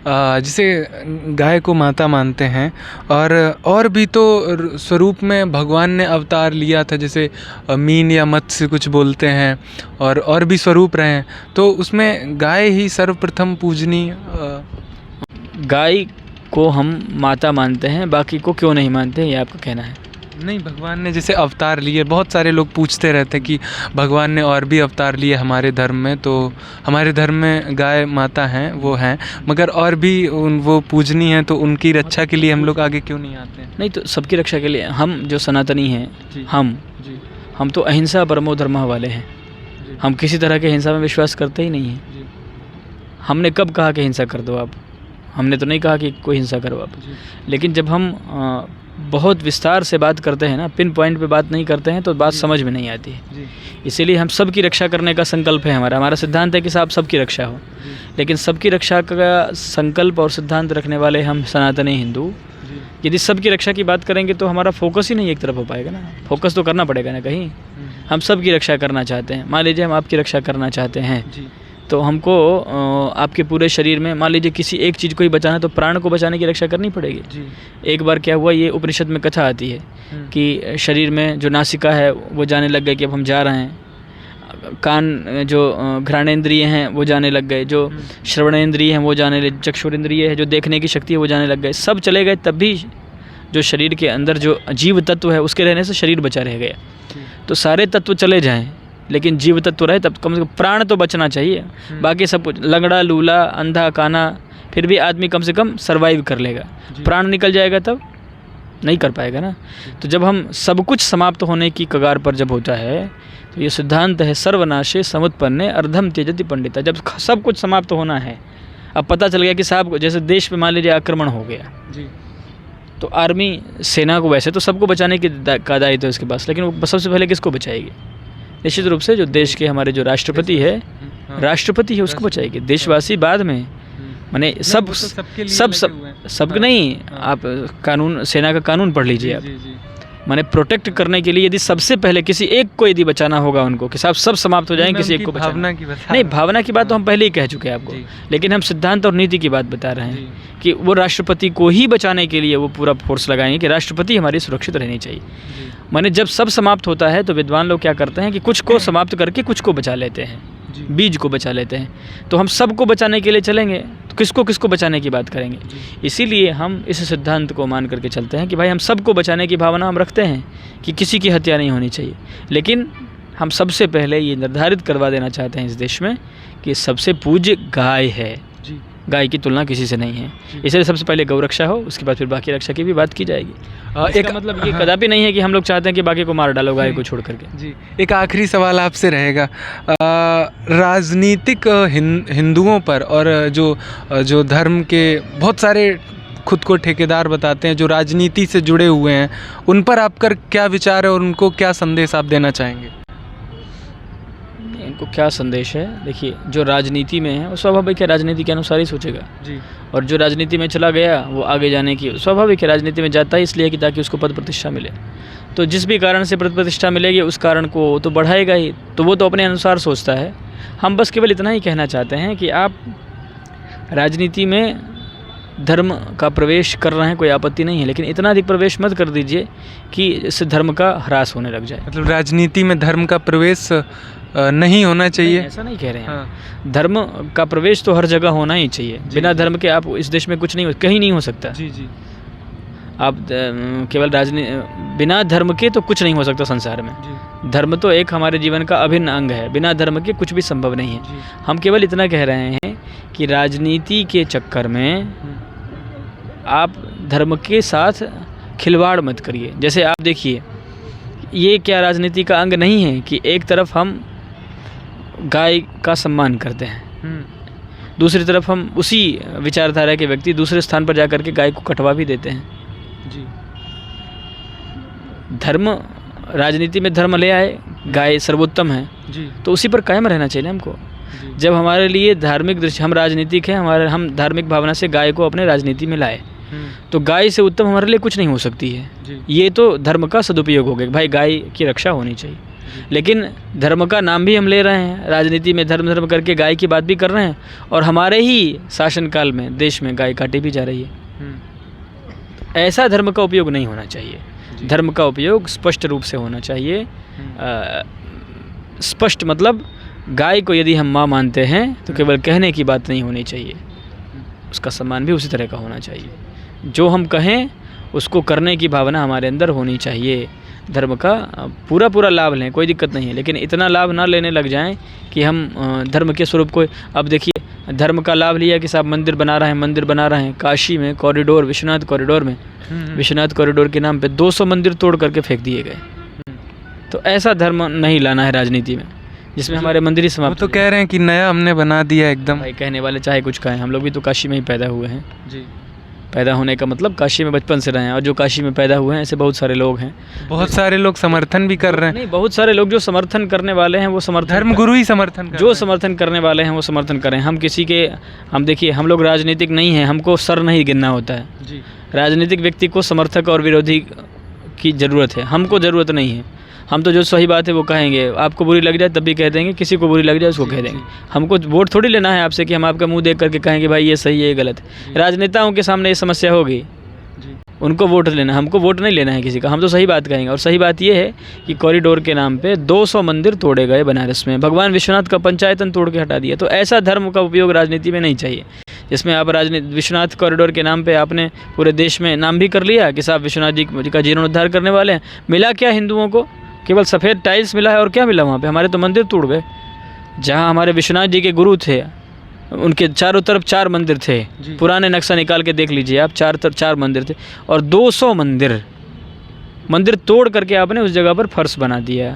जैसे गाय को माता मानते हैं और भी तो स्वरूप में भगवान ने अवतार लिया था, जैसे मीन या मत्स्य कुछ बोलते हैं, और भी स्वरूप रहे हैं, तो उसमें गाय ही सर्वप्रथम पूजनीय। गाय को हम माता मानते हैं, बाकी को क्यों नहीं मानते हैं, ये आपका कहना है? नहीं, भगवान ने जैसे अवतार लिए, बहुत सारे लोग पूछते रहते हैं कि भगवान ने और भी अवतार लिए हमारे धर्म में, तो हमारे धर्म में गाय माता हैं, वो हैं, मगर और भी वो पूजनीय हैं, तो उनकी रक्षा के लिए हम लोग आगे क्यों नहीं आते हैं? नहीं, तो सबकी रक्षा के लिए हम जो सनातनी हैं, जी। हम तो अहिंसा परमो धर्मः वाले हैं। जी। हम किसी तरह के हिंसा में विश्वास करते ही नहीं हैं। जी। हमने कब कहा कि हिंसा कर दो आप? हमने तो नहीं कहा कि कोई हिंसा करो आप। जी। लेकिन जब हम बहुत विस्तार से बात करते हैं ना, पिन पॉइंट पे बात नहीं करते हैं, तो बात समझ में नहीं आती है। जी। इसीलिए हम सबकी रक्षा करने का संकल्प है हमारा सिद्धांत है कि साहब सबकी रक्षा हो। जी। लेकिन सबकी रक्षा का संकल्प और सिद्धांत रखने वाले हम सनातनी हिंदू, जी। यदि सबकी रक्षा की बात करेंगे तो हमारा फोकस ही नहीं एक तरफ हो पाएगा ना। फोकस तो करना पड़ेगा ना कहीं। हम सबकी रक्षा करना चाहते हैं। मान लीजिए हम आपकी रक्षा करना चाहते हैं, जी। तो हमको आपके पूरे शरीर में मान लीजिए किसी एक चीज़ को ही बचाना है, तो प्राण को बचाने की रक्षा करनी पड़ेगी। जी। एक बार क्या हुआ, ये उपनिषद में कथा आती है कि शरीर में जो नासिका है वो जाने लग गए कि अब हम जा रहे हैं, कान जो घ्राणेंद्रिय हैं वो जाने लग गए, जो श्रवणेंद्रिय हैं वो जाने लगे, चक्षुरेंद्रिय है जो देखने की शक्ति है वो जाने लग गए, सब चले गए। तब भी जो शरीर के अंदर जो जीव तत्व है उसके रहने से शरीर बचा रह गया। तो सारे तत्व चले जाएं लेकिन जीव तत्व रहे, तब कम से कम प्राण तो बचना चाहिए। बाकी सब कुछ लंगड़ा लूला अंधा काना, फिर भी आदमी कम से कम सर्वाइव कर लेगा। प्राण निकल जाएगा तब नहीं कर पाएगा ना। तो जब हम सब कुछ समाप्त होने की कगार पर जब होता है, तो ये सिद्धांत है सर्वनाशे समुत्पन्ने अर्धम त्यजति पंडिता। जब सब कुछ समाप्त होना है, अब पता चल गया कि साहब जैसे देश पे मान लीजिए आक्रमण हो गया, तो आर्मी सेना को वैसे तो सबको बचाने की का दायित्व है इसके पास, लेकिन वो सबसे पहले किसको बचाएगी? निश्चित रूप से जो देश के हमारे जो राष्ट्रपति है उसको बचाएगी। देशवासी बाद में, माने सब नहीं। आप कानून, सेना का कानून पढ़ लीजिए आप। माने प्रोटेक्ट करने के लिए यदि सबसे पहले किसी एक को यदि बचाना होगा उनको कि साहब सब समाप्त हो जाएंगे, किसी एक को बचाना नहीं। भावना की बात तो हम पहले ही कह चुके हैं आपको, लेकिन हम सिद्धांत और नीति की बात बता रहे हैं कि वो राष्ट्रपति को ही बचाने के लिए वो पूरा फोर्स लगाएंगे कि राष्ट्रपति हमारी सुरक्षित रहनी चाहिए। माने जब सब समाप्त होता है तो विद्वान लोग क्या करते हैं कि कुछ को समाप्त करके कुछ को बचा लेते हैं, बीज को बचा लेते हैं। तो हम सबको बचाने के लिए चलेंगे तो किसको बचाने की बात करेंगे? इसीलिए हम इस सिद्धांत को मान करके चलते हैं कि भाई हम सबको बचाने की भावना हम रखते हैं कि किसी की हत्या नहीं होनी चाहिए, लेकिन हम सबसे पहले ये निर्धारित करवा देना चाहते हैं इस देश में कि सबसे पूज्य गाय है। गाय की तुलना किसी से नहीं है, इसलिए सबसे पहले गौ रक्षा हो, उसके बाद फिर बाकी रक्षा की भी बात की जाएगी। एक मतलब ये कदापि नहीं है कि हम लोग चाहते हैं कि बाकी को मार डालो गाय को छोड़ करके। जी, एक आखिरी सवाल आपसे रहेगा, राजनीतिक हिंदुओं पर और जो धर्म के बहुत सारे खुद को ठेकेदार बताते हैं जो राजनीति से जुड़े हुए हैं, उन पर आपका क्या विचार है और उनको क्या संदेश आप देना चाहेंगे? इनको क्या संदेश है? देखिए, जो राजनीति में है वो स्वाभाविक है, राजनीति के अनुसार ही सोचेगा जी। और जो राजनीति में चला गया वो आगे जाने की स्वाभाविक है, राजनीति में जाता है इसलिए कि ताकि उसको पद प्रतिष्ठा मिले। तो जिस भी कारण से पद प्रतिष्ठा मिलेगी उस कारण को तो बढ़ाएगा ही, तो वो तो अपने अनुसार सोचता है। हम बस केवल इतना ही कहना चाहते हैं कि आप राजनीति में धर्म का प्रवेश कर रहे हैं, कोई आपत्ति नहीं है, लेकिन इतना अधिक प्रवेश मत कर दीजिए कि इससे धर्म का ह्रास होने लग जाए। मतलब राजनीति में धर्म का प्रवेश नहीं होना चाहिए? नहीं, ऐसा नहीं कह रहे हैं। धर्म का प्रवेश तो हर जगह होना ही चाहिए। बिना धर्म के आप इस देश में कुछ नहीं कहीं नहीं हो सकता। जी। आप केवल बिना धर्म के तो कुछ नहीं हो सकता संसार में। धर्म तो एक हमारे जीवन का अभिन्न अंग है, बिना धर्म के कुछ भी संभव नहीं है। हम केवल इतना कह रहे हैं कि राजनीति के चक्कर में आप धर्म के साथ खिलवाड़ मत करिए। जैसे आप देखिए, ये क्या राजनीति का अंग नहीं है कि एक तरफ हम गाय का सम्मान करते हैं, दूसरी तरफ हम उसी विचारधारा के व्यक्ति दूसरे स्थान पर जाकर के गाय को कटवा भी देते हैं जी। धर्म, राजनीति में धर्म ले आए, गाय सर्वोत्तम है जी, तो उसी पर कायम रहना चाहिए हमको। जब हमारे लिए धार्मिक दृष्टि, हम राजनीतिक हैं, हम धार्मिक भावना से गाय को अपने राजनीति में लाए, तो गाय से उत्तम हमारे लिए कुछ नहीं हो सकती है। ये तो धर्म का सदुपयोग हो गया, भाई गाय की रक्षा होनी चाहिए। लेकिन धर्म का नाम भी हम ले रहे हैं, राजनीति में धर्म धर्म करके गाय की बात भी कर रहे हैं, और हमारे ही शासनकाल में देश में गाय काटी भी जा रही है। ऐसा धर्म का उपयोग नहीं होना चाहिए। धर्म का उपयोग स्पष्ट रूप से होना चाहिए। स्पष्ट मतलब गाय को यदि हम माँ मानते हैं तो केवल कहने की बात नहीं होनी चाहिए, उसका सम्मान भी उसी तरह का होना चाहिए। जो हम कहें उसको करने की भावना हमारे अंदर होनी चाहिए। धर्म का पूरा लाभ लें, कोई दिक्कत नहीं है, लेकिन इतना लाभ ना लेने लग जाएं कि हम धर्म के स्वरूप को, अब देखिए धर्म का लाभ लिया कि साहब मंदिर बना रहे हैं। काशी में कॉरिडोर, विश्वनाथ कॉरिडोर में, विश्वनाथ कॉरिडोर के नाम पे 200 मंदिर तोड़ करके फेंक दिए गए। तो ऐसा धर्म नहीं लाना है राजनीति में, जिसमें हमारे मंदिर ही समाप्त। वो तो कह रहे हैं कि नया हमने बना दिया एकदम। भाई कहने वाले चाहे कुछ कहें, हम लोग भी तो काशी में ही पैदा हुए हैं जी। पैदा होने का मतलब काशी में बचपन से रहे हैं, और जो काशी में पैदा हुए हैं ऐसे बहुत सारे लोग हैं। बहुत सारे लोग समर्थन भी कर रहे हैं। नहीं, बहुत सारे लोग जो समर्थन करने वाले हैं वो समर्थन, धर्मगुरु ही समर्थन कर जो समर्थन करने वाले हैं वो समर्थन करें। हम किसी के, हम देखिए हम लोग राजनीतिक नहीं हैं, हमको सर नहीं गिनना होता है जी। राजनीतिक व्यक्ति को समर्थक और विरोधी की ज़रूरत है, हमको ज़रूरत नहीं है। हम तो जो सही बात है वो कहेंगे, आपको बुरी लग जाए तब भी कह देंगे, किसी को बुरी लग जाए उसको कह देंगे। हमको वोट थोड़ी लेना है आपसे कि हम आपका मुंह देख करके कहेंगे भाई ये सही है ये गलत है। राजनेताओं के सामने ये समस्या होगी, उनको वोट लेना, हमको वोट नहीं लेना है किसी का। हम तो सही बात कहेंगे, और सही बात ये है कि कॉरिडोर के नाम पे 200 मंदिर तोड़े गए बनारस में। भगवान विश्वनाथ का पंचायतन तोड़ के हटा दिया। तो ऐसा धर्म का उपयोग राजनीति में नहीं चाहिए, जिसमें आप विश्वनाथ कॉरिडोर के नाम पे आपने पूरे देश में नाम भी कर लिया कि साहब विश्वनाथ जी का जीर्णोद्धार करने वाले हैं। मिला क्या हिंदुओं को? केवल सफ़ेद टाइल्स मिला है, और क्या मिला वहाँ पे? हमारे तो मंदिर टूट गए। जहाँ हमारे विश्वनाथ जी के गुरु थे उनके चारों तरफ 4 मंदिर थे। पुराने नक्शा निकाल के देख लीजिए आप, 4 मंदिर थे, और 200 मंदिर तोड़ करके आपने उस जगह पर फर्श बना दिया।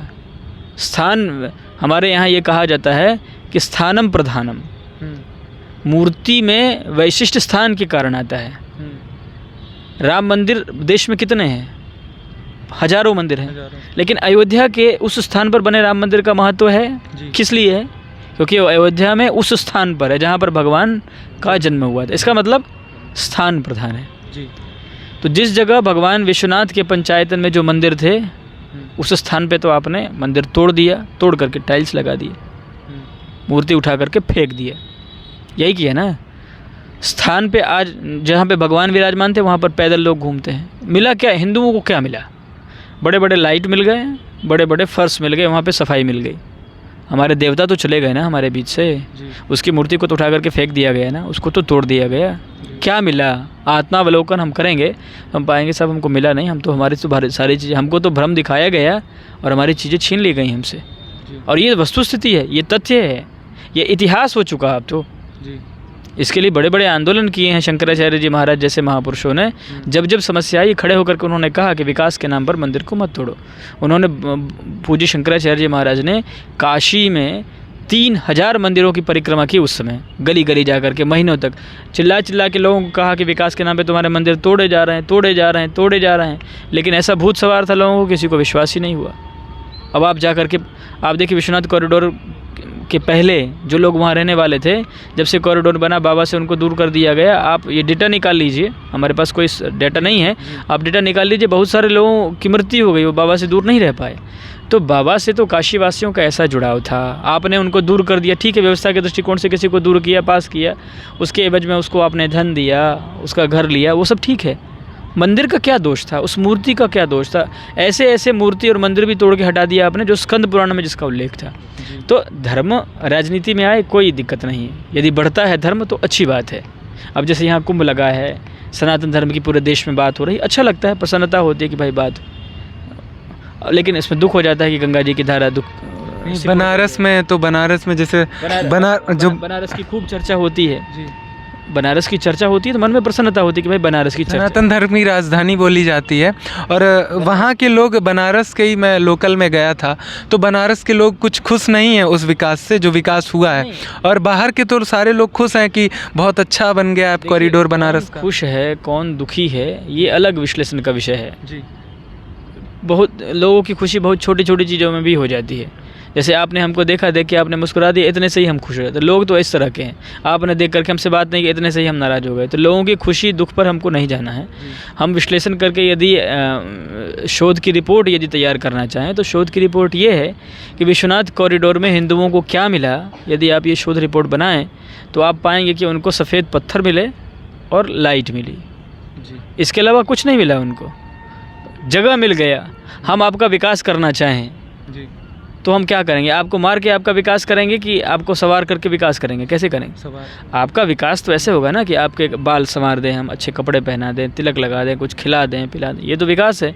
स्थान, हमारे यहाँ ये कहा जाता है कि स्थानम प्रधानम, मूर्ति में वैशिष्ट स्थान के कारण आता है। राम मंदिर देश में कितने हैं? हजारों मंदिर हैं, लेकिन अयोध्या के उस स्थान पर बने राम मंदिर का महत्व है। किस लिए है? क्योंकि अयोध्या में उस स्थान पर है जहाँ पर भगवान का जन्म हुआ था। इसका मतलब स्थान प्रधान है जी। तो जिस जगह भगवान विश्वनाथ के पंचायतन में जो मंदिर थे उस स्थान पे तो आपने मंदिर तोड़ दिया, तोड़ करके टाइल्स लगा दिए, मूर्ति उठा करके फेंक दिया। यही किया ना। स्थान पे आज जहाँ पे भगवान विराजमान थे वहाँ पर पैदल लोग घूमते हैं। मिला क्या? हिंदुओं को क्या मिला? बड़े बड़े लाइट मिल गए, बड़े बड़े फर्श मिल गए, वहाँ पे सफाई मिल गई। हमारे देवता तो चले गए ना हमारे बीच से। उसकी मूर्ति को तो उठा करके फेंक दिया गया ना, उसको तो तोड़ दिया गया। क्या मिला? आत्मावलोकन हम करेंगे हम पाएंगे सब हमको मिला नहीं। हम तो हमारी तो सारी चीज़ें, हमको तो भ्रम दिखाया गया और हमारी चीज़ें छीन ली गई हमसे। और ये वस्तुस्थिति है, ये तथ्य है, ये इतिहास हो चुका अब तो। इसके लिए बड़े बड़े आंदोलन किए हैं शंकराचार्य जी महाराज जैसे महापुरुषों ने। जब जब समस्या आई खड़े होकर के उन्होंने कहा कि विकास के नाम पर मंदिर को मत तोड़ो। उन्होंने, पूज्य शंकराचार्य जी महाराज ने काशी में 3000 मंदिरों की परिक्रमा की उस समय, गली गली जा कर के महीनों तक चिल्ला के लोगों को कहा कि विकास के नाम पे तुम्हारे मंदिर तोड़े जा रहे हैं। लेकिन ऐसा भूत सवार था लोगों को, किसी को विश्वास ही नहीं हुआ। अब आप जा कर के आप देखिए विश्वनाथ कॉरिडोर के पहले जो लोग वहाँ रहने वाले थे, जब से कॉरिडोर बना बाबा से उनको दूर कर दिया गया। आप ये डेटा निकाल लीजिए, हमारे पास कोई डेटा नहीं है, आप डेटा निकाल लीजिए। बहुत सारे लोगों की मृत्यु हो गई, वो बाबा से दूर नहीं रह पाए। तो बाबा से तो काशी वासियों का ऐसा जुड़ाव था, आपने उनको दूर कर दिया। ठीक है, व्यवस्था के दृष्टिकोण से किसी को दूर किया, पास किया, उसके एवज में उसको आपने धन दिया, उसका घर लिया, वो सब ठीक है। मंदिर का क्या दोष था? उस मूर्ति का क्या दोष था? ऐसे ऐसे मूर्ति और मंदिर भी तोड़ के हटा दिया आपने, जो स्कंद पुराण में जिसका उल्लेख था। तो धर्म राजनीति में आए कोई दिक्कत नहीं है, यदि बढ़ता है धर्म तो अच्छी बात है। अब जैसे यहाँ कुंभ लगा है, सनातन धर्म की पूरे देश में बात हो रही, अच्छा लगता है, प्रसन्नता होती है कि भाई बात, लेकिन इसमें दुख हो जाता है कि गंगा जी की धारा दुख। बनारस में जैसे बनारस की खूब चर्चा होती है जी। बनारस की चर्चा होती है तो मन में प्रसन्नता होती है कि भाई बनारस की सनातन धर्म की राजधानी बोली जाती है। और वहाँ के लोग, बनारस के ही मैं लोकल में गया था, तो बनारस के लोग कुछ खुश नहीं हैं उस विकास से जो विकास हुआ है। और बाहर के तो सारे लोग खुश हैं कि बहुत अच्छा बन गया कॉरिडोर बनारस का। खुश है कौन, दुखी है, ये अलग विश्लेषण का विषय है जी। बहुत लोगों की खुशी बहुत छोटी छोटी चीज़ों में भी हो जाती है। जैसे आपने हमको देखा, देख के आपने मुस्कुरा दिया, इतने से ही हम खुश रहे। तो लोग तो इस तरह के हैं, आपने देख करके हमसे बात नहीं की, इतने से ही हम नाराज़ हो गए। तो लोगों की खुशी दुख पर हमको नहीं जाना है। हम विश्लेषण करके यदि शोध की रिपोर्ट यदि तैयार करना चाहें तो शोध की रिपोर्ट ये है कि विश्वनाथ कॉरिडोर में हिंदुओं को क्या मिला। यदि आप ये शोध रिपोर्ट बनाएं तो आप पाएंगे कि उनको सफ़ेद पत्थर मिले और लाइट मिली, इसके अलावा कुछ नहीं मिला उनको। जगह मिल गया। हम आपका विकास करना चाहें तो हम क्या करेंगे? आपको मार के आपका विकास करेंगे कि आपको सवार करके विकास करेंगे? कैसे करेंगे? सवार। आपका विकास तो ऐसे होगा ना कि आपके बाल संवार दें, हम अच्छे कपड़े पहना दें, तिलक लगा दें, कुछ खिला दें, पिला दें, ये तो विकास है।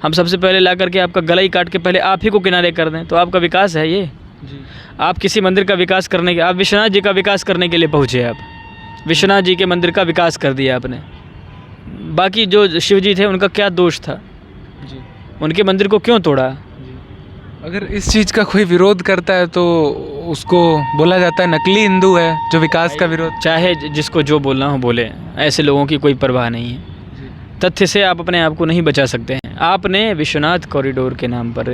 हम सबसे पहले ला करके आपका गला ही काट के पहले आप ही को किनारे कर दें, तो आपका विकास है ये। आप किसी मंदिर का विकास करने के, आप विश्वनाथ जी का विकास करने के लिए पहुँचे, आप विश्वनाथ जी के मंदिर का विकास कर दिया आपने। बाकी जो शिव जी थे उनका क्या दोष था? उनके मंदिर को क्यों तोड़ा? अगर इस चीज़ का कोई विरोध करता है तो उसको बोला जाता है नकली हिंदू है, जो विकास का विरोध। चाहे जिसको जो बोलना हो बोले, ऐसे लोगों की कोई परवाह नहीं है। तथ्य से आप अपने आप को नहीं बचा सकते हैं। आपने विश्वनाथ कॉरिडोर के नाम पर,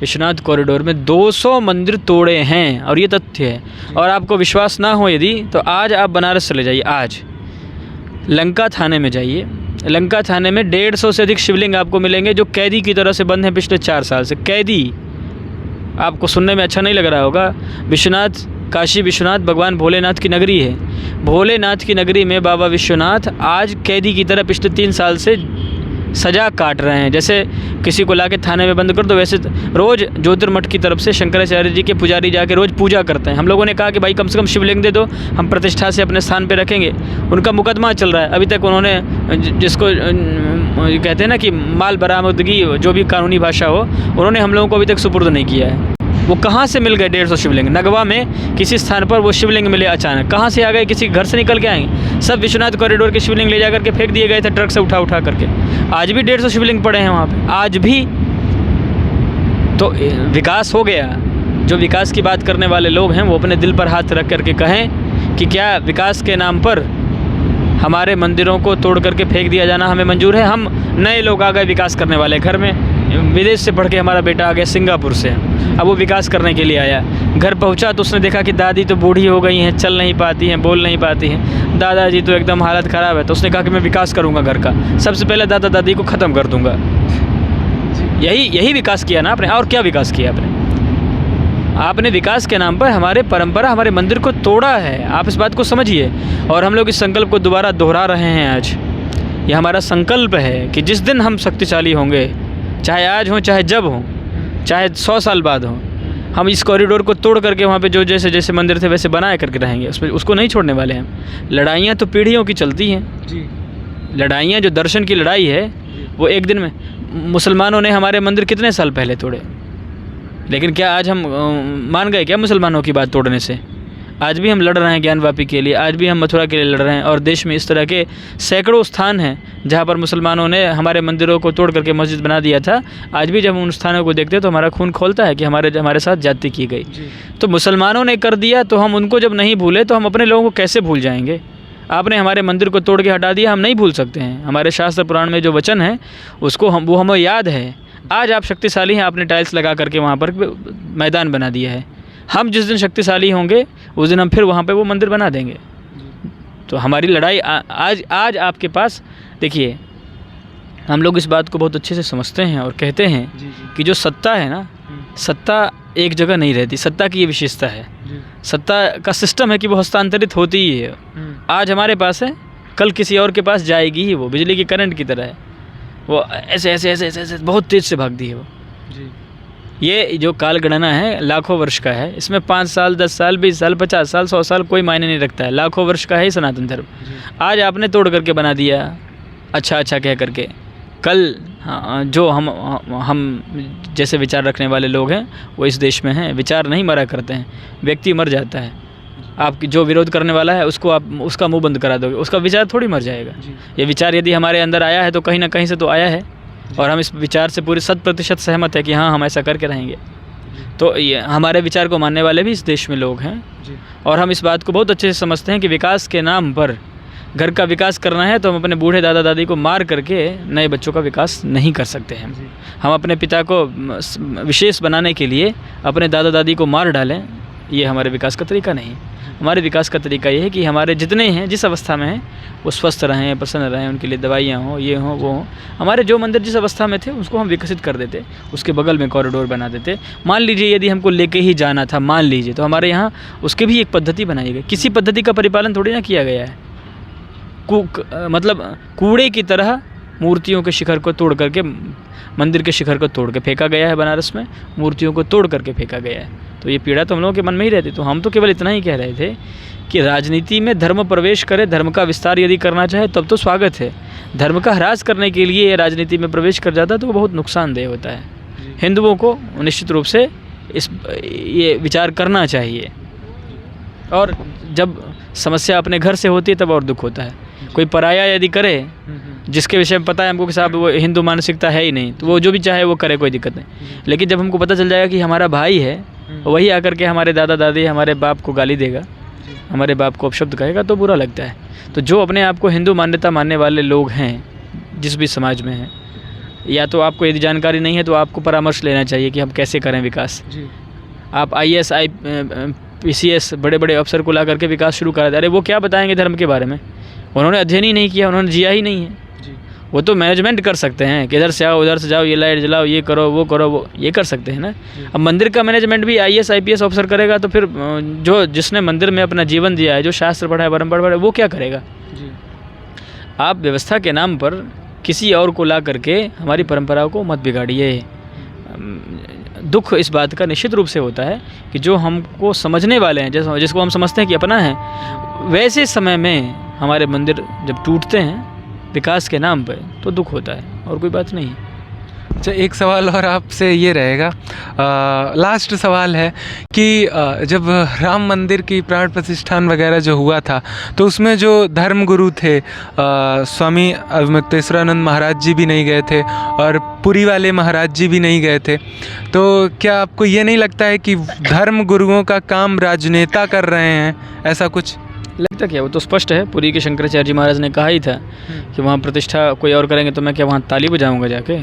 विश्वनाथ कॉरिडोर में 200 मंदिर तोड़े हैं और ये तथ्य है। और आपको विश्वास ना हो यदि, तो आज आप बनारस चले जाइए, आज लंका थाने में जाइए। लंका थाने में 150 से अधिक शिवलिंग आपको मिलेंगे जो कैदी की तरह से बंद हैं पिछले 4 साल से। कैदी, आपको सुनने में अच्छा नहीं लग रहा होगा। विश्वनाथ, काशी विश्वनाथ भगवान भोलेनाथ की नगरी है। भोलेनाथ की नगरी में बाबा विश्वनाथ आज कैदी की तरह पिछले 3 साल से सज़ा काट रहे हैं। जैसे किसी को लाके थाने में बंद कर दो, वैसे रोज़ ज्योतिर्मठ की तरफ से शंकराचार्य जी के पुजारी जाके रोज़ पूजा करते हैं। हम लोगों ने कहा कि भाई कम से कम शिवलिंग दे दो, हम प्रतिष्ठा से अपने स्थान पे रखेंगे। उनका मुकदमा चल रहा है, अभी तक उन्होंने, जिसको कहते हैं ना कि माल बरामदगी, जो भी कानूनी भाषा हो, उन्होंने हम लोगों को अभी तक सुपुर्द नहीं किया है। वो कहाँ से मिल गए 150 शिवलिंग? नगवा में किसी स्थान पर वो शिवलिंग मिले अचानक, कहाँ से आ गए? किसी घर से निकल के आएंगे? सब विश्वनाथ कॉरिडोर के शिवलिंग ले जा करके फेंक दिए गए थे ट्रक से उठा उठा करके। आज भी 150 शिवलिंग पड़े हैं वहाँ पे, आज भी। तो विकास हो गया। जो विकास की बात करने वाले लोग हैं वो अपने दिल पर हाथ रख करके कहें कि क्या विकास के नाम पर हमारे मंदिरों को तोड़ करके फेंक दिया जाना हमें मंजूर है? हम नए लोग आ गए विकास करने वाले, घर में विदेश से पढ़ के हमारा बेटा आ गया सिंगापुर से, अब वो विकास करने के लिए आया। घर पहुंचा तो उसने देखा कि दादी तो बूढ़ी हो गई हैं, चल नहीं पाती हैं, बोल नहीं पाती हैं, दादाजी तो एकदम हालत ख़राब है। तो उसने कहा कि मैं विकास करूंगा घर का, सबसे पहले दादा दादी को ख़त्म कर दूंगा। यही विकास किया ना आपने। और क्या विकास किया आपने? आपने विकास के नाम पर हमारे परंपरा, हमारे मंदिर को तोड़ा है। आप इस बात को समझिए। और हम लोग इस संकल्प को दोबारा दोहरा रहे हैं आज। ये हमारा संकल्प है कि जिस दिन हम शक्तिशाली होंगे, चाहे आज हो, चाहे जब हो, चाहे 100 साल बाद हो, हम इस कॉरिडोर को तोड़ करके वहाँ पे जो जैसे जैसे मंदिर थे वैसे बनाए करके रहेंगे। उसको नहीं छोड़ने वाले हैं। लड़ाइयाँ तो पीढ़ियों की चलती हैं जी। लड़ाइयाँ, जो दर्शन की लड़ाई है वो एक दिन में। मुसलमानों ने हमारे मंदिर कितने साल पहले तोड़े, लेकिन क्या आज हम मान गए क्या मुसलमानों की बात तोड़ने से? आज भी हम लड़ रहे हैं ज्ञानवापी के लिए, आज भी हम मथुरा के लिए लड़ रहे हैं। और देश में इस तरह के सैकड़ों स्थान हैं जहाँ पर मुसलमानों ने हमारे मंदिरों को तोड़ करके मस्जिद बना दिया था। आज भी जब हम उन स्थानों को देखते हैं तो हमारा खून खौलता है कि हमारे साथ जाति की गई। तो मुसलमानों ने कर दिया तो हम उनको जब नहीं भूले तो हम अपने लोगों को कैसे भूल जाएंगे? आपने हमारे मंदिर को तोड़ के हटा दिया, हम नहीं भूल सकते हैं। हमारे शास्त्र पुराण में जो वचन है उसको वो हमें याद है। आज आप शक्तिशाली हैं, आपने टाइल्स लगा करके वहाँ पर मैदान बना दिया है। हम जिस दिन शक्तिशाली होंगे उस दिन हम फिर वहाँ पे वो मंदिर बना देंगे। तो हमारी लड़ाई आज आपके पास, देखिए हम लोग इस बात को बहुत अच्छे से समझते हैं और कहते हैं कि जो सत्ता है ना, सत्ता एक जगह नहीं रहती। सत्ता की ये विशेषता है, सत्ता का सिस्टम है कि वो हस्तांतरित होती ही है। आज हमारे पास है, कल किसी और के पास जाएगी ही। वो बिजली की करंट की तरह है, वो ऐसे ऐसे ऐसे ऐसे ऐसे बहुत तेज़ से भागती है वो। ये जो काल गणना है लाखों वर्ष का है। इसमें 5 साल, 10 साल, 20 साल, 50 साल, 100 साल कोई मायने नहीं रखता है। लाखों वर्ष का है सनातन धर्म। आज आपने तोड़ करके बना दिया अच्छा अच्छा कह करके। कल जो हम जैसे विचार रखने वाले लोग हैं वो इस देश में हैं। विचार नहीं मरा करते हैं, व्यक्ति मर जाता है। आप जो विरोध करने वाला है उसको आप उसका मुंह बंद करा दोगे, उसका विचार थोड़ी मर जाएगा। ये विचार यदि हमारे अंदर आया है तो कहीं ना कहीं से तो आया है, और हम इस विचार से पूरे 100% सहमत है कि हाँ हम ऐसा करके रहेंगे। तो ये हमारे विचार को मानने वाले भी इस देश में लोग हैं। और हम इस बात को बहुत अच्छे से समझते हैं कि विकास के नाम पर घर का विकास करना है तो हम अपने बूढ़े दादा दादी को मार करके नए बच्चों का विकास नहीं कर सकते हैं। हम अपने पिता को विशेष बनाने के लिए अपने दादा दादी को मार डालें, ये हमारे विकास का तरीका नहीं। हमारे विकास का तरीका ये है कि हमारे जितने हैं जिस अवस्था में हैं वो स्वस्थ रहें, प्रसन्न रहें, उनके लिए दवाइयाँ हों, ये हों वो हों। हमारे जो मंदिर जिस अवस्था में थे उसको हम विकसित कर देते, उसके बगल में कॉरिडोर बना देते। मान लीजिए यदि हमको लेके ही जाना था, मान लीजिए, तो हमारे यहाँ उसकी भी एक पद्धति बनाई गई। किसी पद्धति का परिपालन थोड़ी ना किया गया है। मतलब कूड़े की तरह मूर्तियों के शिखर को तोड़ करके, मंदिर के शिखर को तोड़ के फेंका गया है बनारस में, मूर्तियों को तोड़ करके फेंका गया है। तो ये पीड़ा तो हम लोगों के मन में ही रहती। तो हम तो केवल इतना ही कह रहे थे कि राजनीति में धर्म प्रवेश करे, धर्म का विस्तार यदि करना चाहे तब तो स्वागत है। धर्म का ह्रास करने के लिए राजनीति में प्रवेश कर जाता तो वो बहुत नुकसानदेह होता है। हिंदुओं को निश्चित रूप से ये विचार करना चाहिए। और जब समस्या अपने घर से होती है तब और दुख होता है। कोई पराया यदि करे, जिसके विषय में पता है हमको कि साहब वो हिंदू मानसिकता है ही नहीं, तो वो जो भी चाहे वो करे, कोई दिक्कत नहीं। लेकिन जब हमको पता चल जाएगा कि हमारा भाई है, वही आकर के हमारे दादा दादी, हमारे बाप को गाली देगा, हमारे बाप को अपशब्द कहेगा, तो बुरा लगता है। तो जो अपने आप को हिंदू मान्यता मानने वाले लोग हैं, जिस भी समाज में हैं, या तो आपको यदि जानकारी नहीं है तो आपको परामर्श लेना चाहिए कि हम कैसे करें विकास। आप IAS PCS बड़े बड़े अफसर को ला करके विकास शुरू करा दे। अरे वो क्या बताएंगे धर्म के बारे में? उन्होंने अध्ययन ही नहीं किया, उन्होंने जिया ही नहीं है। वो तो मैनेजमेंट कर सकते हैं कि इधर से आओ, उधर से जाओ, ये लाइट जलाओ, ये करो, वो ये कर सकते हैं ना। अब मंदिर का मैनेजमेंट भी IAS IPS ऑफिसर करेगा तो फिर जो जिसने मंदिर में अपना जीवन दिया है, जो शास्त्र पढ़ा है, परंपरा पढ़ा है, वो क्या करेगा? आप व्यवस्था के नाम पर किसी और को ला करके हमारी परंपराओं को मत बिगाड़िए। दुख इस बात का निश्चित रूप से होता है कि जो हमको समझने वाले हैं, जिसको हम समझते हैं कि अपना है, वैसे समय में हमारे मंदिर जब टूटते हैं विकास के नाम पे तो दुख होता है, और कोई बात नहीं है। अच्छा, एक सवाल और आपसे ये रहेगा, लास्ट सवाल है कि जब राम मंदिर की प्राण प्रतिष्ठान वगैरह जो हुआ था तो उसमें जो धर्म गुरु थे, स्वामी अवमुक्तेश्वरानंद महाराज जी भी नहीं गए थे और पुरी वाले महाराज जी भी नहीं गए थे। तो क्या आपको ये नहीं लगता है कि धर्म गुरुओं का काम राजनेता कर रहे हैं, ऐसा कुछ लगता? क्या वो तो स्पष्ट है। पुरी के शंकराचार्य जी महाराज ने कहा ही था कि वहाँ प्रतिष्ठा कोई और करेंगे तो मैं क्या वहाँ ताली बजाऊँगा जाके?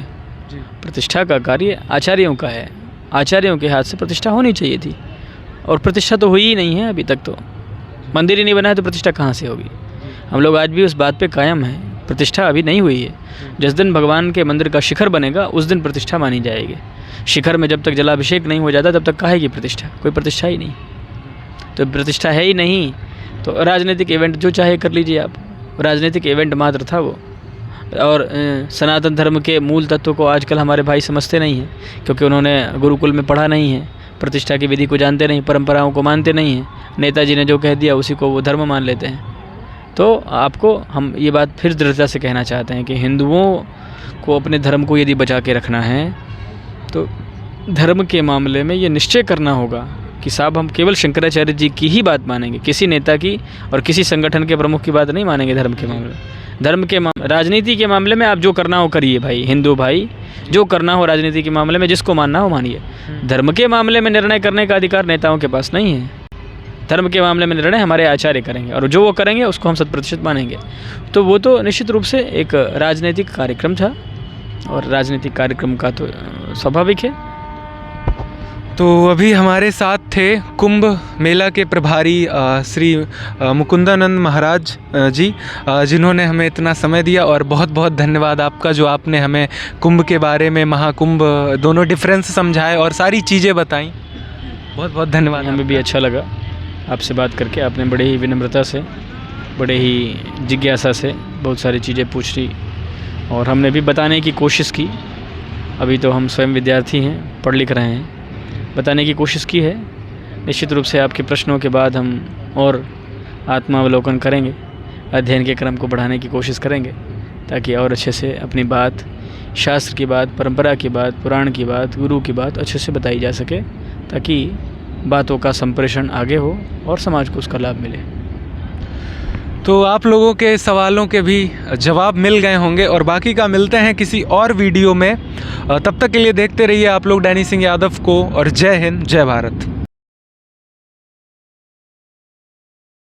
प्रतिष्ठा का कार्य आचार्यों का है, आचार्यों के हाथ से प्रतिष्ठा होनी चाहिए थी, और प्रतिष्ठा तो हुई ही नहीं है अभी तक। तो मंदिर ही नहीं बना है तो प्रतिष्ठा कहाँ से होगी? हम लोग आज भी उस बात पे कायम हैं, प्रतिष्ठा अभी नहीं हुई है। जिस दिन भगवान के मंदिर का शिखर बनेगा उस दिन प्रतिष्ठा मानी जाएगी। शिखर में जब तक जलाभिषेक नहीं हो जाता तब तक काहे की प्रतिष्ठा? कोई प्रतिष्ठा ही नहीं। तो प्रतिष्ठा है ही नहीं तो राजनीतिक इवेंट जो चाहे कर लीजिए आप। राजनीतिक इवेंट मात्र था वो। और सनातन धर्म के मूल तत्व को आजकल हमारे भाई समझते नहीं हैं, क्योंकि उन्होंने गुरुकुल में पढ़ा नहीं है, प्रतिष्ठा की विधि को जानते नहीं, परंपराओं को मानते नहीं हैं। नेताजी ने जो कह दिया उसी को वो धर्म मान लेते हैं। तो आपको हम ये बात फिर दृढ़ता से कहना चाहते हैं कि हिंदुओं को अपने धर्म को यदि बचा के रखना है तो धर्म के मामले में ये निश्चय करना होगा कि साहब हम केवल शंकराचार्य जी की ही बात मानेंगे, किसी नेता की और किसी संगठन के प्रमुख की बात नहीं मानेंगे धर्म के मामले में। धर्म के राजनीति के मामले में आप जो करना हो करिए भाई, हिंदू भाई, जो करना हो राजनीति के मामले में, जिसको मानना हो मानिए। धर्म के मामले में निर्णय करने का अधिकार नेताओं के पास नहीं है। धर्म के मामले में निर्णय हमारे आचार्य करेंगे, और जो वो करेंगे उसको हम 100% मानेंगे। तो वो तो निश्चित रूप से एक राजनीतिक कार्यक्रम था, और राजनीतिक कार्यक्रम का तो स्वाभाविक है। तो अभी हमारे साथ थे कुंभ मेला के प्रभारी श्री मुकुंदानंद महाराज जी, जिन्होंने हमें इतना समय दिया, और बहुत बहुत धन्यवाद आपका जो आपने हमें कुंभ के बारे में, महाकुंभ, दोनों डिफरेंस समझाए और सारी चीज़ें बताई। बहुत बहुत धन्यवाद। हमें भी अच्छा लगा आपसे बात करके। आपने बड़े ही विनम्रता से, बड़े ही जिज्ञासा से बहुत सारी चीज़ें पूछ ली, और हमने भी बताने की कोशिश की। अभी तो हम स्वयं विद्यार्थी हैं, पढ़ लिख रहे हैं, बताने की कोशिश की है। निश्चित रूप से आपके प्रश्नों के बाद हम और आत्मावलोकन करेंगे, अध्ययन के क्रम को बढ़ाने की कोशिश करेंगे, ताकि और अच्छे से अपनी बात, शास्त्र की बात, परंपरा की बात, पुराण की बात, गुरु की बात अच्छे से बताई जा सके, ताकि बातों का संप्रेषण आगे हो और समाज को उसका लाभ मिले। तो आप लोगों के सवालों के भी जवाब मिल गए होंगे, और बाकी का मिलते हैं किसी और वीडियो में। तब तक के लिए देखते रहिए आप लोग डैनी सिंह यादव को, और जय हिंद, जय भारत।